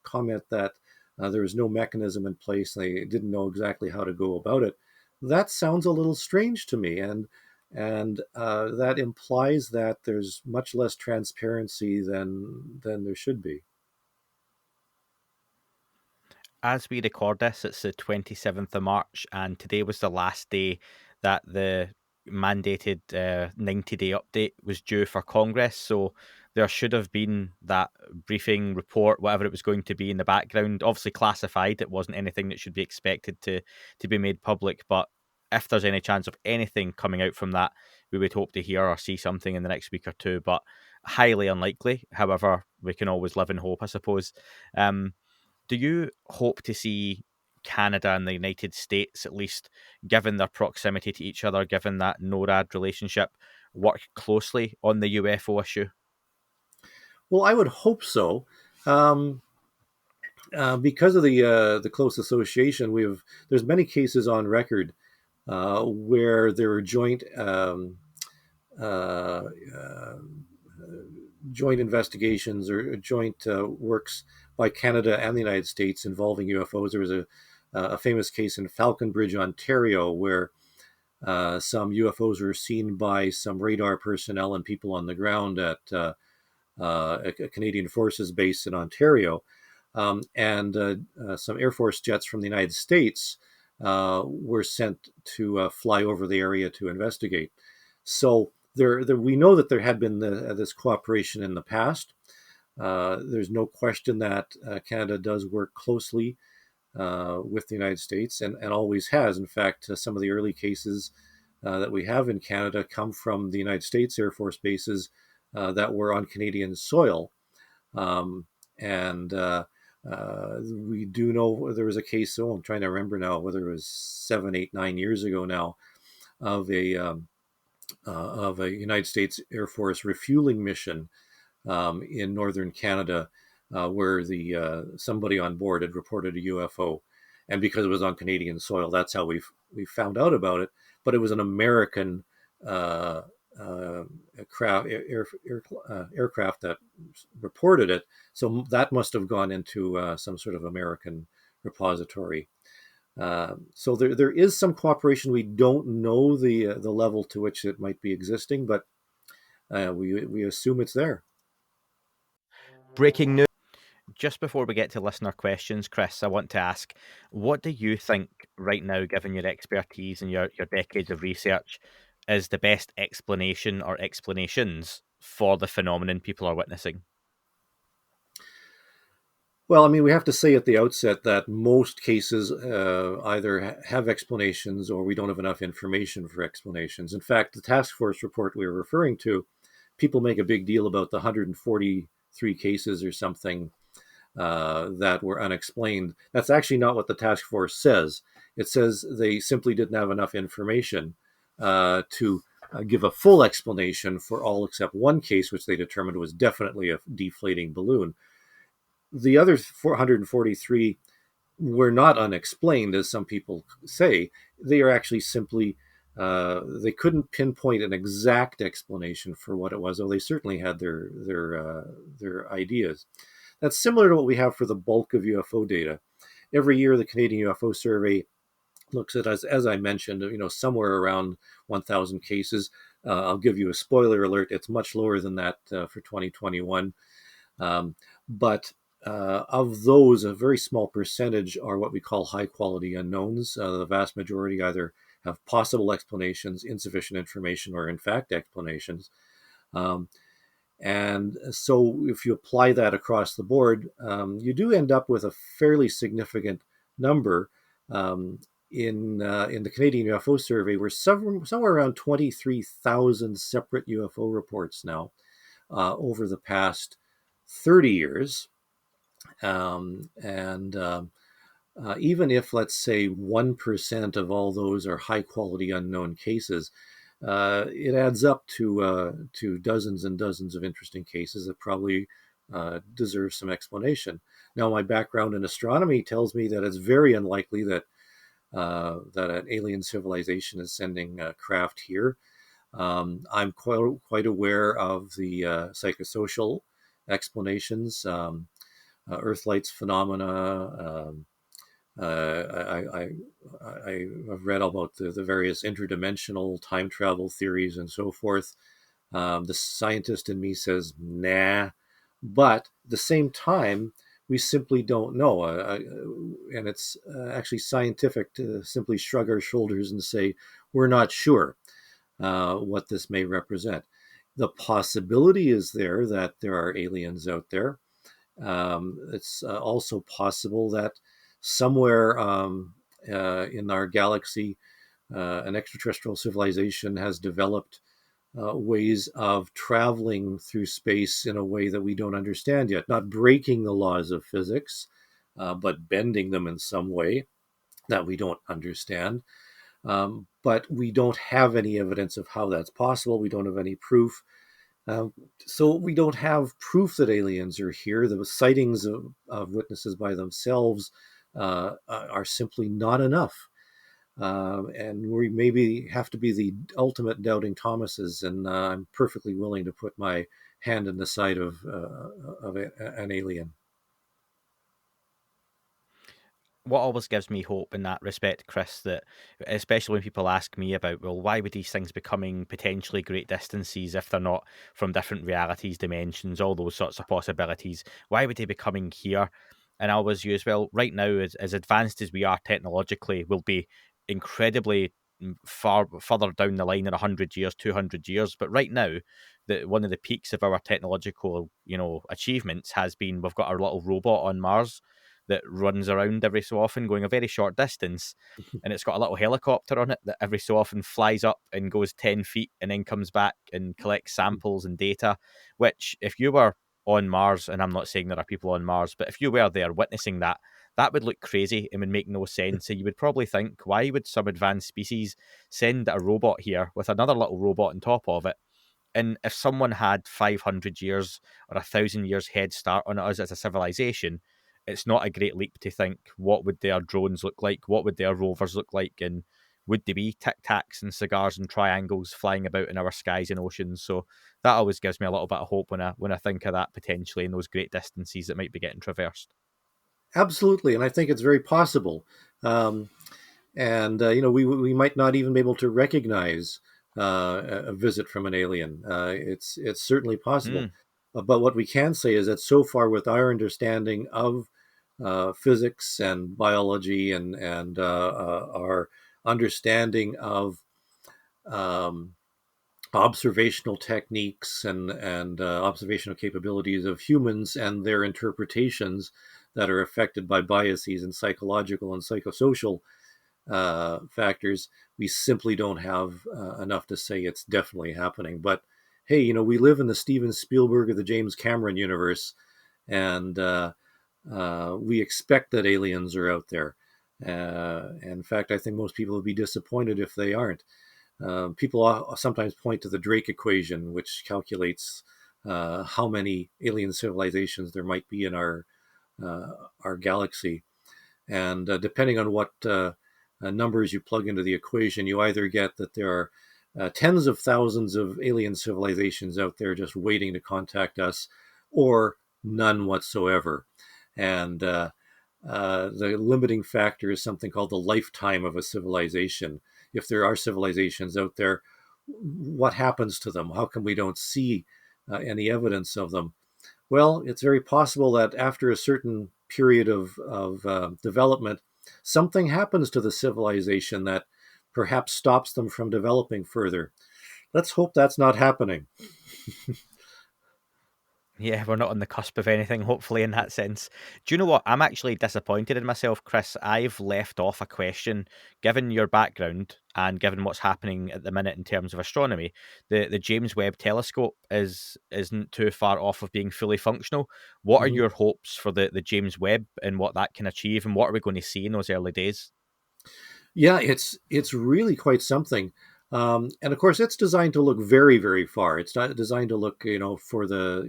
comment that there was no mechanism in place, they didn't know exactly how to go about it, that sounds a little strange to me. And that implies that there's much less transparency than there should be. As we record this, it's the 27th of March, and today was the last day that the mandated 90-day update was due for Congress. So there should have been that briefing report, whatever it was going to be, in the background. Obviously classified. It wasn't anything that should be expected to be made public. But if there's any chance of anything coming out from that, we would hope to hear or see something in the next week or two. But highly unlikely. However, we can always live in hope, I suppose. Do you hope to see Canada and the United States, at least given their proximity to each other, given that NORAD relationship, work closely on the UFO issue? Well, I would hope so. Because of the close association, there's many cases on record where there were joint uh, uh, joint investigations or joint works by Canada and the United States involving UFOs. There was a famous case in Falconbridge, Ontario, where some UFOs were seen by some radar personnel and people on the ground at a Canadian Forces base in Ontario. And some Air Force jets from the United States were sent to fly over the area to investigate. So we know that there had been this cooperation in the past. There's no question that Canada does work closely with the United States and always has. In fact, some of the early cases that we have in Canada come from the United States Air Force bases that were on Canadian soil. And we do know there was a case, I'm trying to remember now, whether it was 7, 8, 9 years ago now, of a United States Air Force refueling mission in northern Canada, where somebody on board had reported a UFO, and because it was on Canadian soil, that's how we found out about it. But it was an American aircraft that reported it, so that must have gone into some sort of American repository. So there is some cooperation. We don't know the level to which it might be existing, but we assume it's there. Breaking news. Just before we get to listener questions, Chris, I want to ask, what do you think right now, given your expertise and your decades of research, is the best explanation or explanations for the phenomenon people are witnessing? Well, I mean, we have to say at the outset that most cases either have explanations or we don't have enough information for explanations. In fact, the task force report we were referring to, people make a big deal about the 143 cases or something that were unexplained. That's actually not what the task force says. It says they simply didn't have enough information to give a full explanation for all except one case, which they determined was definitely a deflating balloon. The other 443 were not unexplained, as some people say. They are actually simply, they couldn't pinpoint an exact explanation for what it was, though they certainly had their ideas. That's similar to what we have for the bulk of UFO data. Every year, the Canadian UFO Survey looks at, as I mentioned, somewhere around 1,000 cases. I'll give you a spoiler alert. It's much lower than that for 2021. But of those, a very small percentage are what we call high-quality unknowns. The vast majority either have possible explanations, insufficient information, or in fact explanations. And so if you apply that across the board, you do end up with a fairly significant number. In the Canadian UFO Survey, we're somewhere around 23,000 separate UFO reports now over the past 30 years. Even if, let's say, 1% of all those are high-quality unknown cases, it adds up to dozens and dozens of interesting cases that probably deserve some explanation. Now, my background in astronomy tells me that it's very unlikely that an alien civilization is sending a craft here. I'm quite aware of the psychosocial explanations, Earthlights phenomena. I've read about the various interdimensional time travel theories and so forth. The scientist in me says, nah. But at the same time, we simply don't know. And it's actually scientific to simply shrug our shoulders and say, we're not sure what this may represent. The possibility is there that there are aliens out there. It's also possible that somewhere in our galaxy, an extraterrestrial civilization has developed ways of traveling through space in a way that we don't understand yet, not breaking the laws of physics, but bending them in some way that we don't understand. But we don't have any evidence of how that's possible. We don't have any proof. So we don't have proof that aliens are here. The sightings of witnesses by themselves are simply not enough. and we maybe have to be the ultimate doubting Thomases, and I'm perfectly willing to put my hand in the side of an alien. What always gives me hope in that respect, Chris, that especially when people ask me about, well, why would these things be coming potentially great distances if they're not from different realities, dimensions, all those sorts of possibilities? Why would they be coming here? And I always use, well, right now, as advanced as we are technologically, we'll be incredibly far further down the line in 100 years, 200 years. But right now, one of the peaks of our technological, achievements has been we've got our little robot on Mars that runs around every so often going a very short distance, and it's got a little helicopter on it that every so often flies up and goes 10 feet and then comes back and collects samples and data, which if you were on Mars, and I'm not saying there are people on Mars, but if you were there witnessing that, that would look crazy and would make no sense. So you would probably think, why would some advanced species send a robot here with another little robot on top of it? And if someone had 500 years or 1,000 years head start on us as a civilization, it's not a great leap to think, what would their drones look like? What would their rovers look like? And would they be tic tacs and cigars and triangles flying about in our skies and oceans? So that always gives me a little bit of hope when I think of that potentially in those great distances that might be getting traversed. Absolutely, and I think it's very possible. And we might not even be able to recognize a visit from an alien. It's certainly possible. Mm. But what we can say is that so far, with our understanding of physics and biology and our understanding of um, observational techniques and observational capabilities of humans and their interpretations that are affected by biases and psychological and psychosocial factors, we simply don't have enough to say it's definitely happening. But hey, we live in the Steven Spielberg or the James Cameron universe, and we expect that aliens are out there. In fact, I think most people would be disappointed if they aren't. People sometimes point to the Drake equation, which calculates how many alien civilizations there might be in our galaxy, and depending on what numbers you plug into the equation, you either get that there are tens of thousands of alien civilizations out there just waiting to contact us, or none whatsoever. And the limiting factor is something called the lifetime of a civilization. If there are civilizations out there, what happens to them? How come we don't see any evidence of them? Well, it's very possible that after a certain period of development, something happens to the civilization that perhaps stops them from developing further. Let's hope that's not happening. Yeah, we're not on the cusp of anything, hopefully, in that sense. Do you know what? I'm actually disappointed in myself, Chris. I've left off a question. Given your background and given what's happening at the minute in terms of astronomy, the James Webb telescope isn't too far off of being fully functional. What are Mhm. your hopes for the James Webb and what that can achieve, and what are we going to see in those early days? Yeah, it's really quite something. And of course, it's designed to look very, very far. It's not designed to look, for the,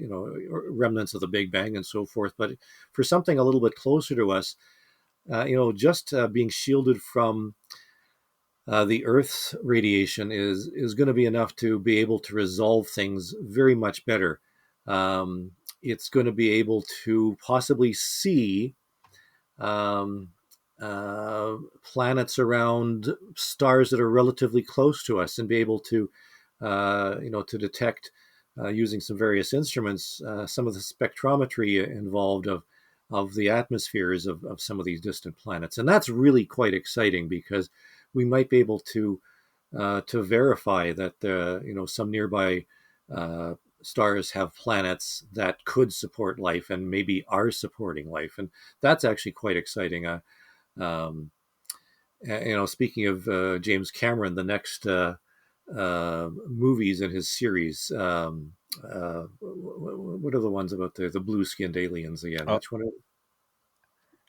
remnants of the Big Bang and so forth. But for something a little bit closer to us, just being shielded from the Earth's radiation is going to be enough to be able to resolve things very much better. It's going to be able to possibly see um, planets around stars that are relatively close to us and be able to, to detect using some various instruments some of the spectrometry involved of the atmospheres of some of these distant planets, and that's really quite exciting because we might be able to verify that some nearby stars have planets that could support life and maybe are supporting life, and that's actually quite exciting. Um, Speaking of James Cameron, the next movies in his series, what are the ones about the blue-skinned aliens again? Oh, Which one?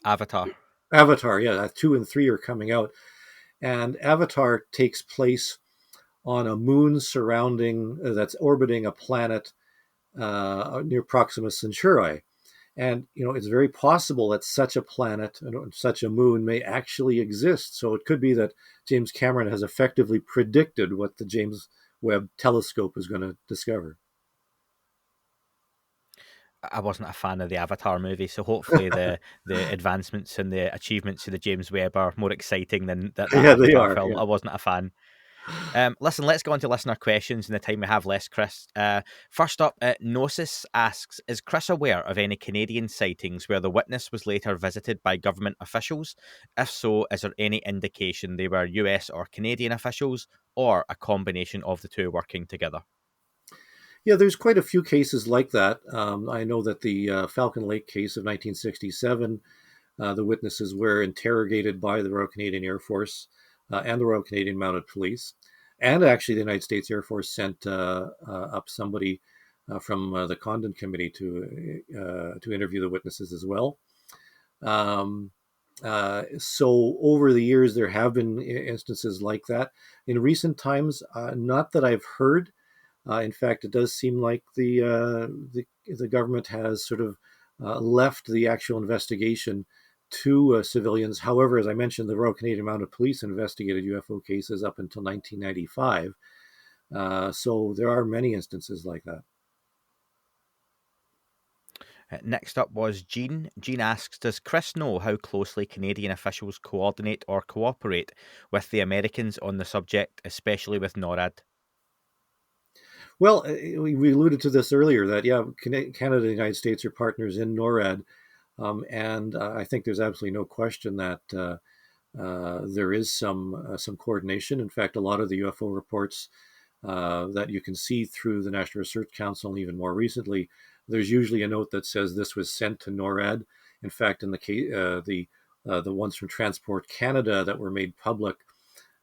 Avatar. Avatar. Yeah, 2 and 3 are coming out, and Avatar takes place on a moon surrounding that's orbiting a planet near Proxima Centauri. And it's very possible that such a planet and such a moon may actually exist. So it could be that James Cameron has effectively predicted what the James Webb telescope is going to discover. I wasn't a fan of the Avatar movie, so hopefully the advancements and the achievements of the James Webb are more exciting than that Yeah, they Avatar are. film. Yeah. I wasn't a fan. Listen, let's go on to listener questions in the time we have left, Chris. First up, Gnosis asks, is Chris aware of any Canadian sightings where the witness was later visited by government officials? If so, is there any indication they were US or Canadian officials, or a combination of the two working together? Yeah, there's quite a few cases like that. I know that the Falcon Lake case of 1967, the witnesses were interrogated by the Royal Canadian Air Force and the Royal Canadian Mounted Police. And actually, the United States Air Force sent up somebody from the Condon Committee to interview the witnesses as well. So over the years, there have been instances like that. In recent times, not that I've heard. In fact, it does seem like the government has sort of left the actual investigation to civilians. However, as I mentioned, the Royal Canadian Mounted Police investigated UFO cases up until 1995. So there are many instances like that. Next up was Jean. Jean asks, does Chris know how closely Canadian officials coordinate or cooperate with the Americans on the subject, especially with NORAD? Well, we alluded to this earlier that, yeah, Canada and the United States are partners in NORAD. And I think there's absolutely no question that there is some coordination. In fact, a lot of the UFO reports that you can see through the National Research Council, and even more recently, there's usually a note that says this was sent to NORAD. In fact, in the case, the ones from Transport Canada that were made public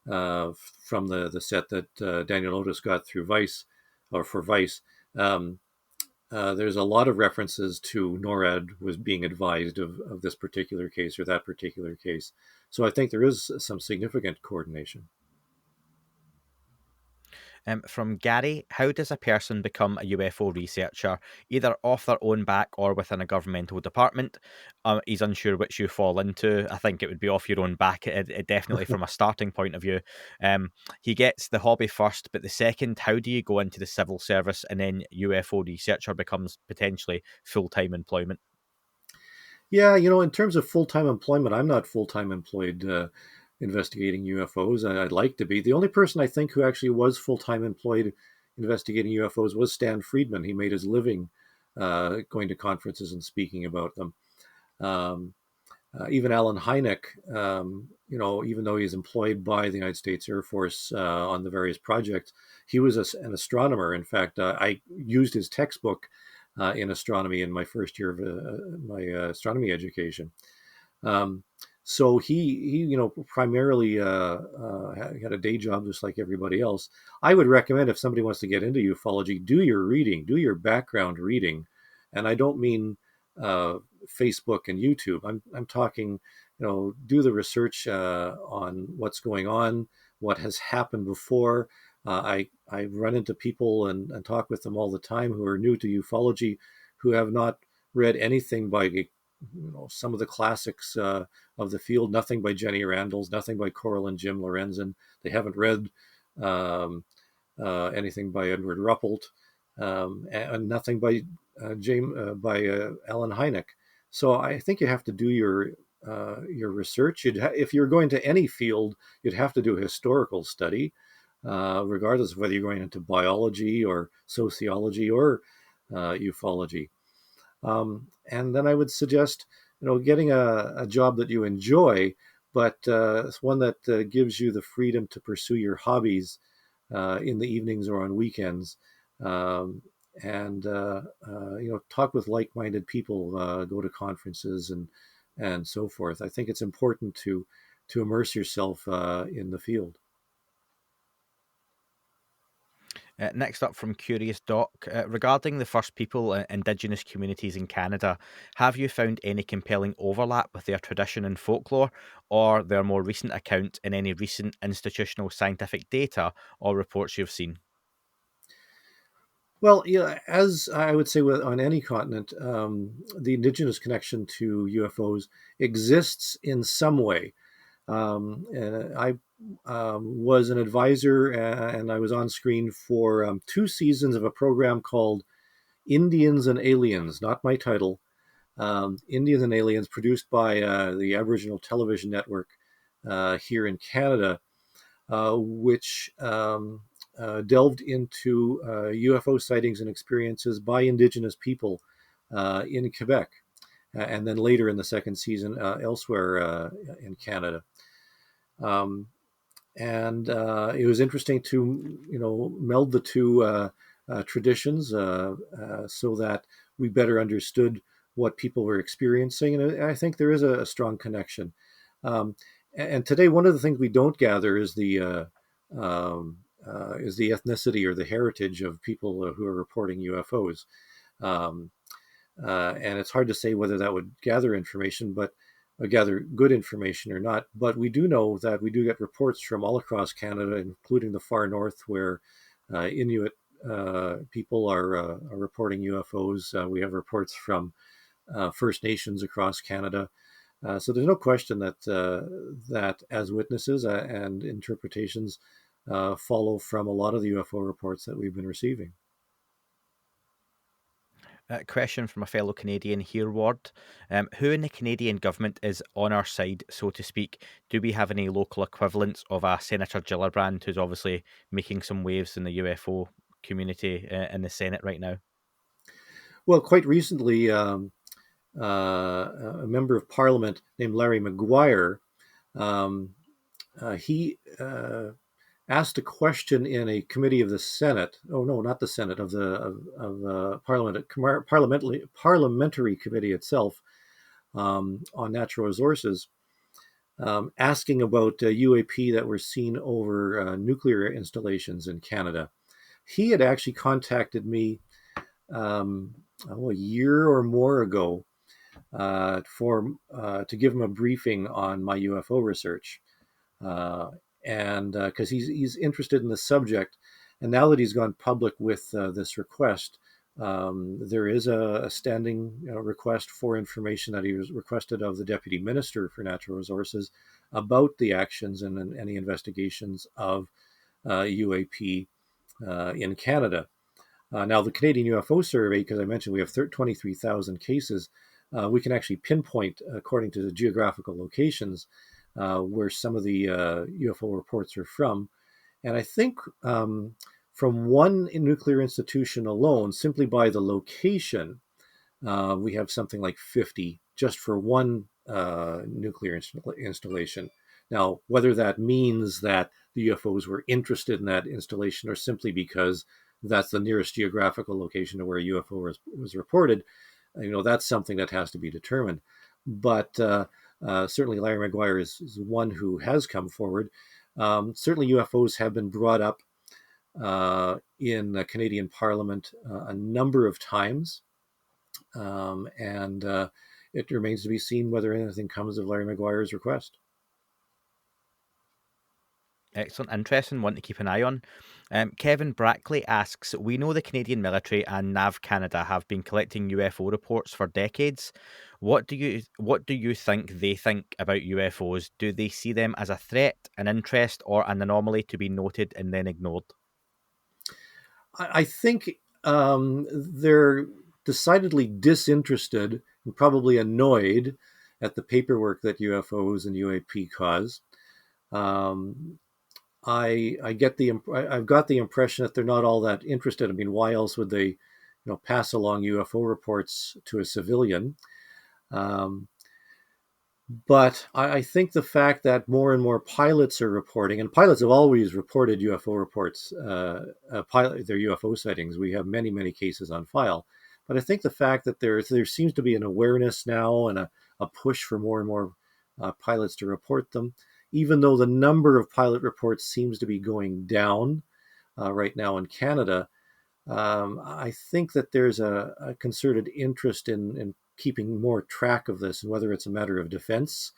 from the set that Daniel Otis got through Vice, or for Vice, there's a lot of references to NORAD was being advised of this particular case or that particular case. So I think there is some significant coordination. From Gary, how does a person become a UFO researcher, either off their own back or within a governmental department? He's unsure which you fall into. I think it would be off your own back, definitely from a starting point of view. He gets the hobby first, but the second, how do you go into the civil service and then UFO researcher becomes potentially full-time employment? Yeah, in terms of full-time employment, I'm not full-time employed investigating UFOs. I'd like to be. The only person I think who actually was full-time employed investigating UFOs was Stan Friedman. He made his living going to conferences and speaking about them. Even Alan Hynek, even though he's employed by the United States Air Force on the various projects, he was an astronomer. In fact, I used his textbook in astronomy in my first year of my astronomy education. So he primarily had a day job just like everybody else. I would recommend, if somebody wants to get into ufology, do your reading, do your background reading, and I don't mean Facebook and YouTube. I'm talking, do the research on what's going on, what has happened before. I run into people and talk with them all the time who are new to ufology, who have not read anything by some of the classics of the field, nothing by Jenny Randles, nothing by Coral and Jim Lorenzen. They haven't read anything by Edward Ruppelt, and nothing by Alan Hynek. So I think you have to do your research. If you're going to any field, you'd have to do a historical study, regardless of whether you're going into biology or sociology or ufology. And then I would suggest, getting a job that you enjoy, but one that gives you the freedom to pursue your hobbies in the evenings or on weekends, and talk with like-minded people, go to conferences and so forth. I think it's important to immerse yourself in the field. Next up from Curious Doc, regarding the First People Indigenous communities in Canada, have you found any compelling overlap with their tradition and folklore, or their more recent account in any recent institutional scientific data or reports you've seen? Well, yeah, as I would say on any continent, the indigenous connection to UFOs exists in some way. And I was an advisor, and I was on screen for 2 seasons of a program called Indians and Aliens, not my title, Indians and Aliens, produced by the Aboriginal Television Network here in Canada, which delved into UFO sightings and experiences by Indigenous people in Quebec, and then later in the second season elsewhere in Canada. Um, and it was interesting to meld the two traditions so that we better understood what people were experiencing, and I think there is a strong connection. Um, and today, one of the things we don't gather is the ethnicity or the heritage of people who are reporting UFOs. Um, and it's hard to say whether that would gather information, but gather good information or not. But we do know that we do get reports from all across Canada, including the far north, where Inuit people are reporting UFOs. We have reports from First Nations across Canada. So there's no question that that as witnesses and interpretations follow from a lot of the UFO reports that we've been receiving. Question from a fellow Canadian here, Ward. Who in the Canadian government is on our side, so to speak? Do we have any local equivalents of a Senator Gillibrand, who's obviously making some waves in the UFO community in the Senate right now? Well, quite recently, a member of Parliament named Larry Maguire, he asked a question in a committee of the Senate. Oh no, not the Senate, of the parliamentary committee itself, on natural resources, asking about UAP that were seen over nuclear installations in Canada. He had actually contacted me a year or more ago to give him a briefing on my UFO research. And because he's interested in the subject, and now that he's gone public with this request, there is a standing request for information that he was requested of the Deputy Minister for Natural Resources about the actions and any investigations of UAP in Canada. Now, the Canadian UFO survey, because I mentioned we have 23,000 cases, we can actually pinpoint, according to the geographical locations, where some of the UFO reports are from. And I think from one nuclear institution alone, simply by the location, we have something like 50 just for one nuclear installation. Now, whether that means that the UFOs were interested in that installation or simply because that's the nearest geographical location to where a UFO was reported, that's something that has to be determined. But certainly Larry Maguire is one who has come forward. Certainly UFOs have been brought up in the Canadian Parliament a number of times. And it remains to be seen whether anything comes of Larry Maguire's request. Excellent. Interesting one to keep an eye on. Kevin Brackley asks, we know the Canadian military and NAV Canada have been collecting UFO reports for decades. What do you think they think about UFOs? Do they see them as a threat, an interest, or an anomaly to be noted and then ignored? I think they're decidedly disinterested and probably annoyed at the paperwork that UFOs and UAP cause. I've got the impression that they're not all that interested. I mean, why else would they, pass along UFO reports to a civilian? But I think the fact that more and more pilots are reporting, and pilots have always reported UFO reports, their UFO sightings. We have many, many cases on file. But I think the fact that there seems to be an awareness now and a push for more and more pilots to report them, even though the number of pilot reports seems to be going down right now in Canada, I think that there's a concerted interest in keeping more track of this, and whether it's a matter of defense,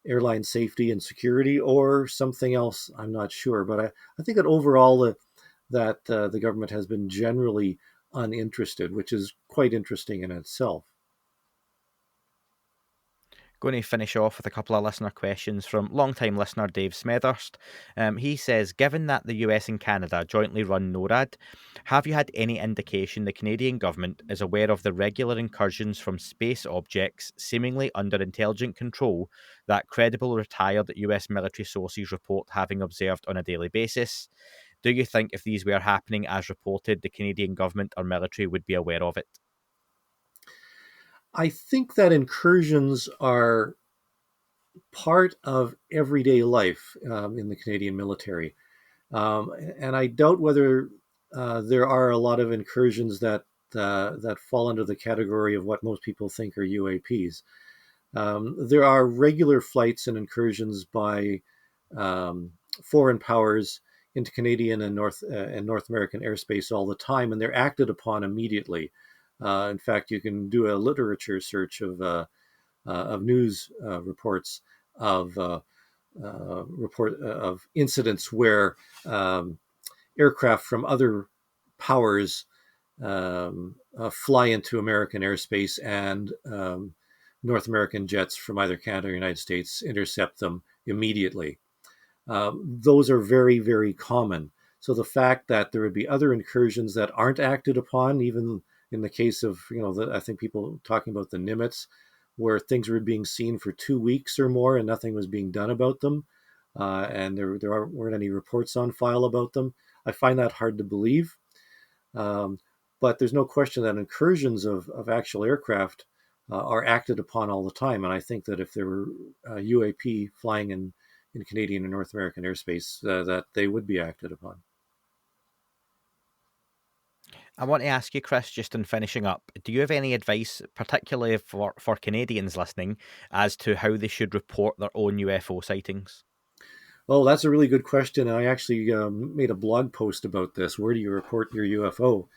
airline safety and security, or something else, I'm not sure. But I think that overall that the government has been generally uninterested, which is quite interesting in itself. Going to finish off with a couple of listener questions from long-time listener Dave Smethurst. He says, given that the US and Canada jointly run NORAD, have you had any indication the Canadian government is aware of the regular incursions from space objects seemingly under intelligent control that credible retired US military sources report having observed on a daily basis? Do you think if these were happening as reported, the Canadian government or military would be aware of it? I think that incursions are part of everyday life in the Canadian military. And I doubt whether there are a lot of incursions that fall under the category of what most people think are UAPs. There are regular flights and incursions by foreign powers into Canadian and North American airspace all the time, and they're acted upon immediately. In fact, you can do a literature search of news reports of of incidents where aircraft from other powers fly into American airspace, and North American jets from either Canada or United States intercept them immediately. Those are very, very common. So the fact that there would be other incursions that aren't acted upon, even in the case of, I think people talking about the Nimitz, where things were being seen for 2 weeks or more and nothing was being done about them, and there weren't any reports on file about them. I find that hard to believe. But there's no question that incursions of actual aircraft are acted upon all the time. And I think that if there were UAP flying in Canadian and North American airspace, that they would be acted upon. I want to ask you, Chris, just in finishing up, do you have any advice, particularly for Canadians listening, as to how they should report their own UFO sightings? Well, that's a really good question. I actually made a blog post about this. Where do you report your UFO?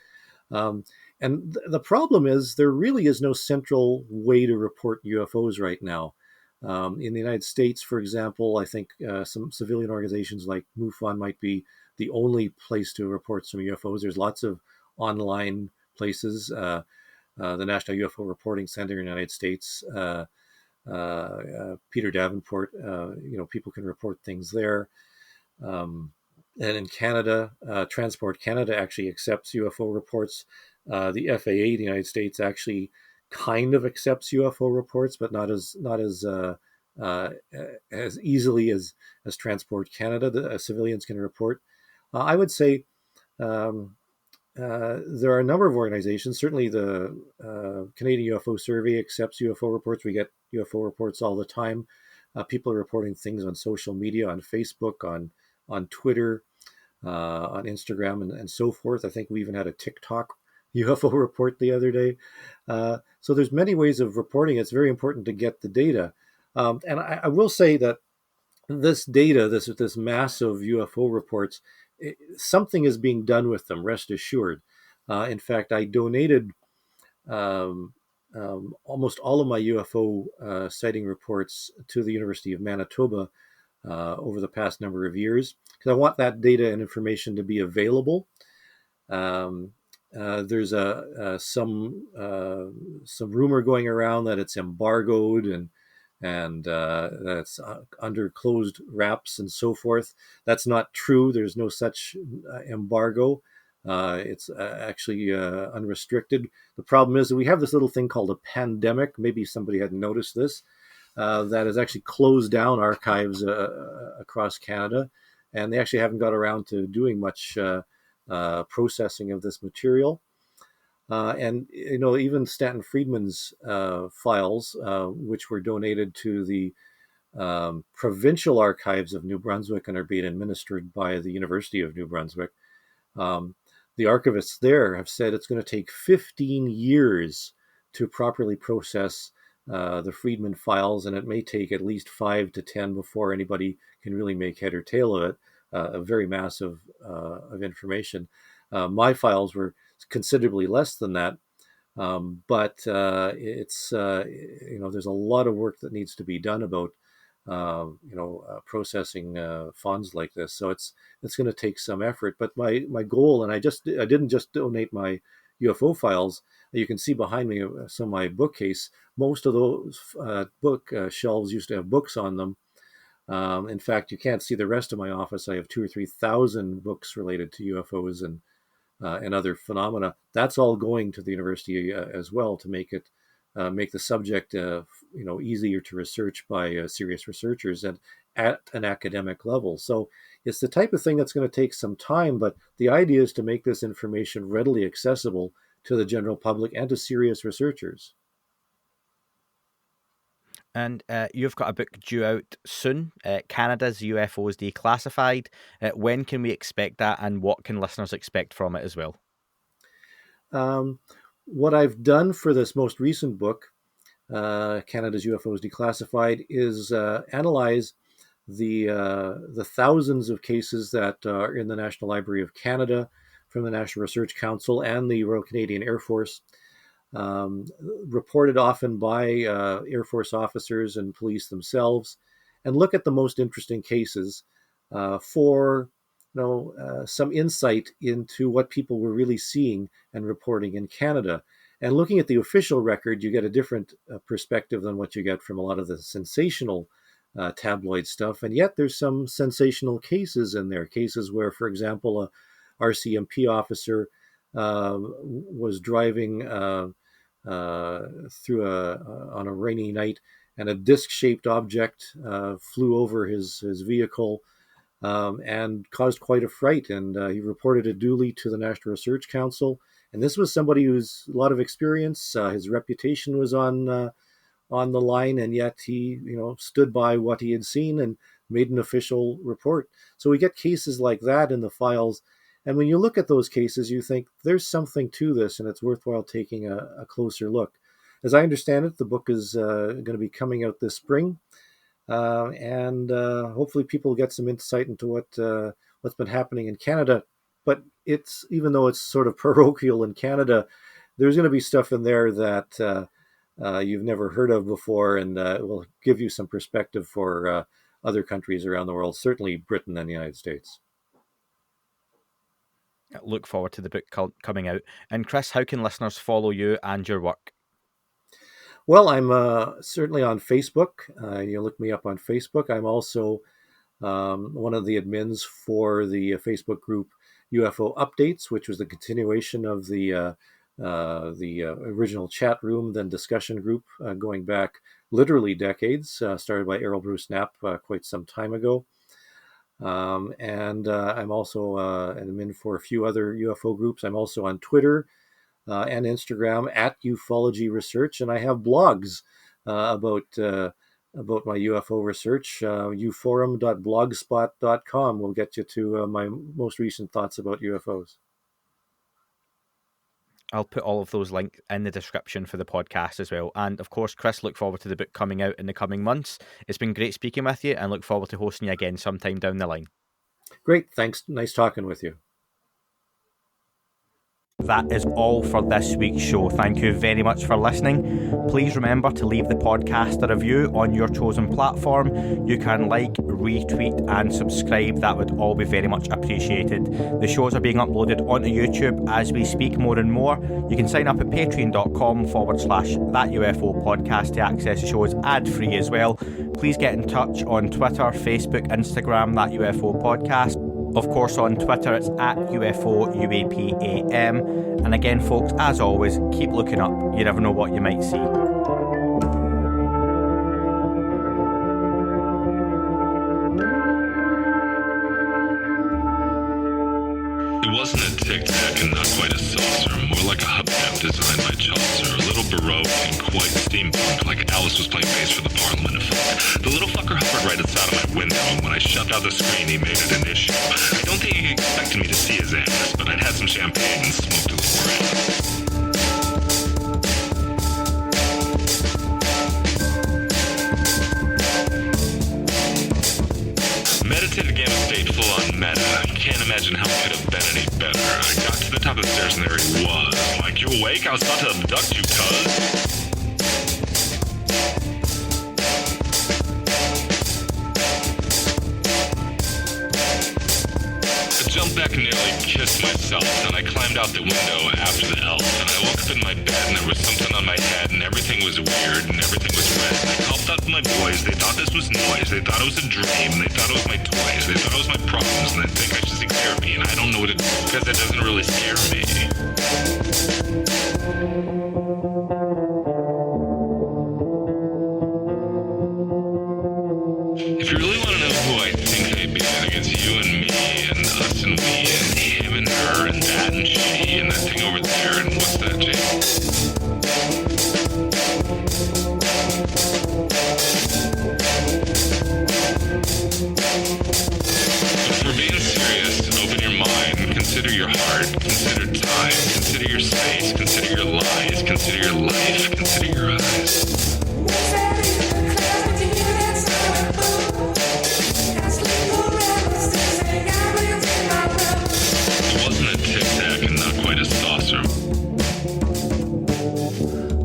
And the problem is there really is no central way to report UFOs right now. In the United States, for example, I think some civilian organizations like MUFON might be the only place to report some UFOs. There's lots of online places, the National UFO Reporting Center in the United States, Peter Davenport, people can report things there. And in Canada, Transport Canada actually accepts UFO reports. The FAA, the United States, actually kind of accepts UFO reports, but not as easily as Transport Canada. The civilians can report. I would say there are a number of organizations. Certainly, the Canadian UFO Survey accepts UFO reports. We get UFO reports all the time. People are reporting things on social media, on Facebook, on Twitter, on Instagram, and so forth. I think we even had a TikTok UFO report the other day. So there's many ways of reporting. It's very important to get the data. And I will say that this data, this massive UFO reports, something is being done with them, rest assured. In fact, I donated almost all of my UFO sighting reports to the University of Manitoba over the past number of years, because I want that data and information to be available. There's some rumor going around that it's embargoed and that's under closed wraps and so forth. That's not true. There's no such embargo. It's actually unrestricted. The problem is that we have this little thing called a pandemic. Maybe somebody hadn't noticed this. That has actually closed down archives across Canada, and they actually haven't got around to doing much processing of this material. And even Stanton Friedman's files, which were donated to the provincial archives of New Brunswick and are being administered by the University of New Brunswick, the archivists there have said it's going to take 15 years to properly process the Friedman files, and it may take at least 5 to 10 before anybody can really make head or tail of it. A very massive of information. My files were considerably less than that, but it's there's a lot of work that needs to be done about processing funds like this. So it's going to take some effort. But my goal, and I didn't just donate my UFO files. You can see behind me some of my bookcase. Most of those book shelves used to have books on them. In fact, you can't see the rest of my office. I have 2,000 or 3,000 books related to UFOs and other phenomena. That's all going to the university as well to make the subject easier to research by serious researchers and at an academic level. So it's the type of thing that's going to take some time, but the idea is to make this information readily accessible to the general public and to serious researchers. And you've got a book due out soon, Canada's UFOs Declassified. When can we expect that, and what can listeners expect from it as well? What I've done for this most recent book, Canada's UFOs Declassified, is analyze the thousands of cases that are in the National Library of Canada from the National Research Council and the Royal Canadian Air Force, reported often by Air Force officers and police themselves, and look at the most interesting cases for some insight into what people were really seeing and reporting in Canada. And looking at the official record, you get a different perspective than what you get from a lot of the sensational tabloid stuff. And yet there's some sensational cases in there, cases where, for example, a RCMP officer was driving through on a rainy night, and a disc-shaped object flew over his vehicle and caused quite a fright. And he reported it duly to the National Research Council. And this was somebody who's a lot of experience. His reputation was on the line, and yet he, stood by what he had seen and made an official report. So we get cases like that in the files. And when you look at those cases, you think there's something to this, and it's worthwhile taking a closer look. As I understand it, the book is going to be coming out this spring, and hopefully people get some insight into what's been happening in Canada. But even though it's sort of parochial in Canada, there's going to be stuff in there that you've never heard of before, and it will give you some perspective for other countries around the world, certainly Britain and the United States. Look forward to the book coming out. And Chris, how can listeners follow you and your work? Well, I'm certainly on Facebook. You look me up on Facebook. I'm also one of the admins for the Facebook group UFO Updates, which was the continuation of the original chat room, then discussion group, going back literally decades, started by Errol Bruce Knapp quite some time ago. And I'm also an admin for a few other UFO groups. I'm also on Twitter and Instagram at Ufology Research, and I have blogs about my UFO research. uforum.blogspot.com will get you to my most recent thoughts about UFOs. I'll put all of those links in the description for the podcast as well. And of course, Chris, look forward to the book coming out in the coming months. It's been great speaking with you, and look forward to hosting you again sometime down the line. Great. Thanks. Nice talking with you. That is all for this week's show. Thank you very much for listening. Please remember to leave the podcast a review on your chosen platform. You can like, retweet and subscribe. That would all be very much appreciated. The shows are being uploaded onto YouTube as we speak more and more. You can sign up at patreon.com/thatUFO podcast to access the shows ad-free as well. Please get in touch on Twitter, Facebook, Instagram, That UFO Podcast. Of course, on Twitter, it's at UFO UAPAM. And again, folks, as always, keep looking up. You never know what you might see. It wasn't a tic-tac and not quite a saucer, more like a hubcap designed by Chaucer, a little baroque and quite steampunk, like Alice was playing bass for the Parliament of Folk. The little fucker hovered right outside of my window, and when I shoved out the screen, he made it an issue. I don't think he expected me to see his ass, but I'd had some champagne and smoked a little grass. Meditative gamma state full on meta. You can't imagine how it could have been any better. I got to the top of the stairs and there he was. Like, you awake? I was about to abduct you, cuz. tic-tac and nearly kissed myself, and I climbed out the window after the elf, and I woke up in my bed, and there was something on my head, and everything was weird, and everything was red. And I helped out my boys. They thought this was noise. They thought it was a dream. They thought it was my toys. They thought it was my problems, and they think I should seek therapy, and I don't know what it is, because it doesn't really scare me. If you really want to know who I think may be, I think it's you and me and us and we and him and her and that and she and that thing over there and what's that, Jay? But if we're being serious, open your mind, consider your heart, consider time, consider your space, consider your lies, consider your life, consider your eyes. It wasn't a tic-tac and not quite a saucer.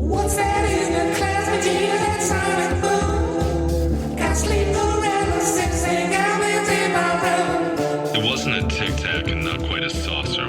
What's that in the class with you that sonic boom? Got sleep paralysis and got me in my room. It wasn't a tic-tac and not quite a saucer.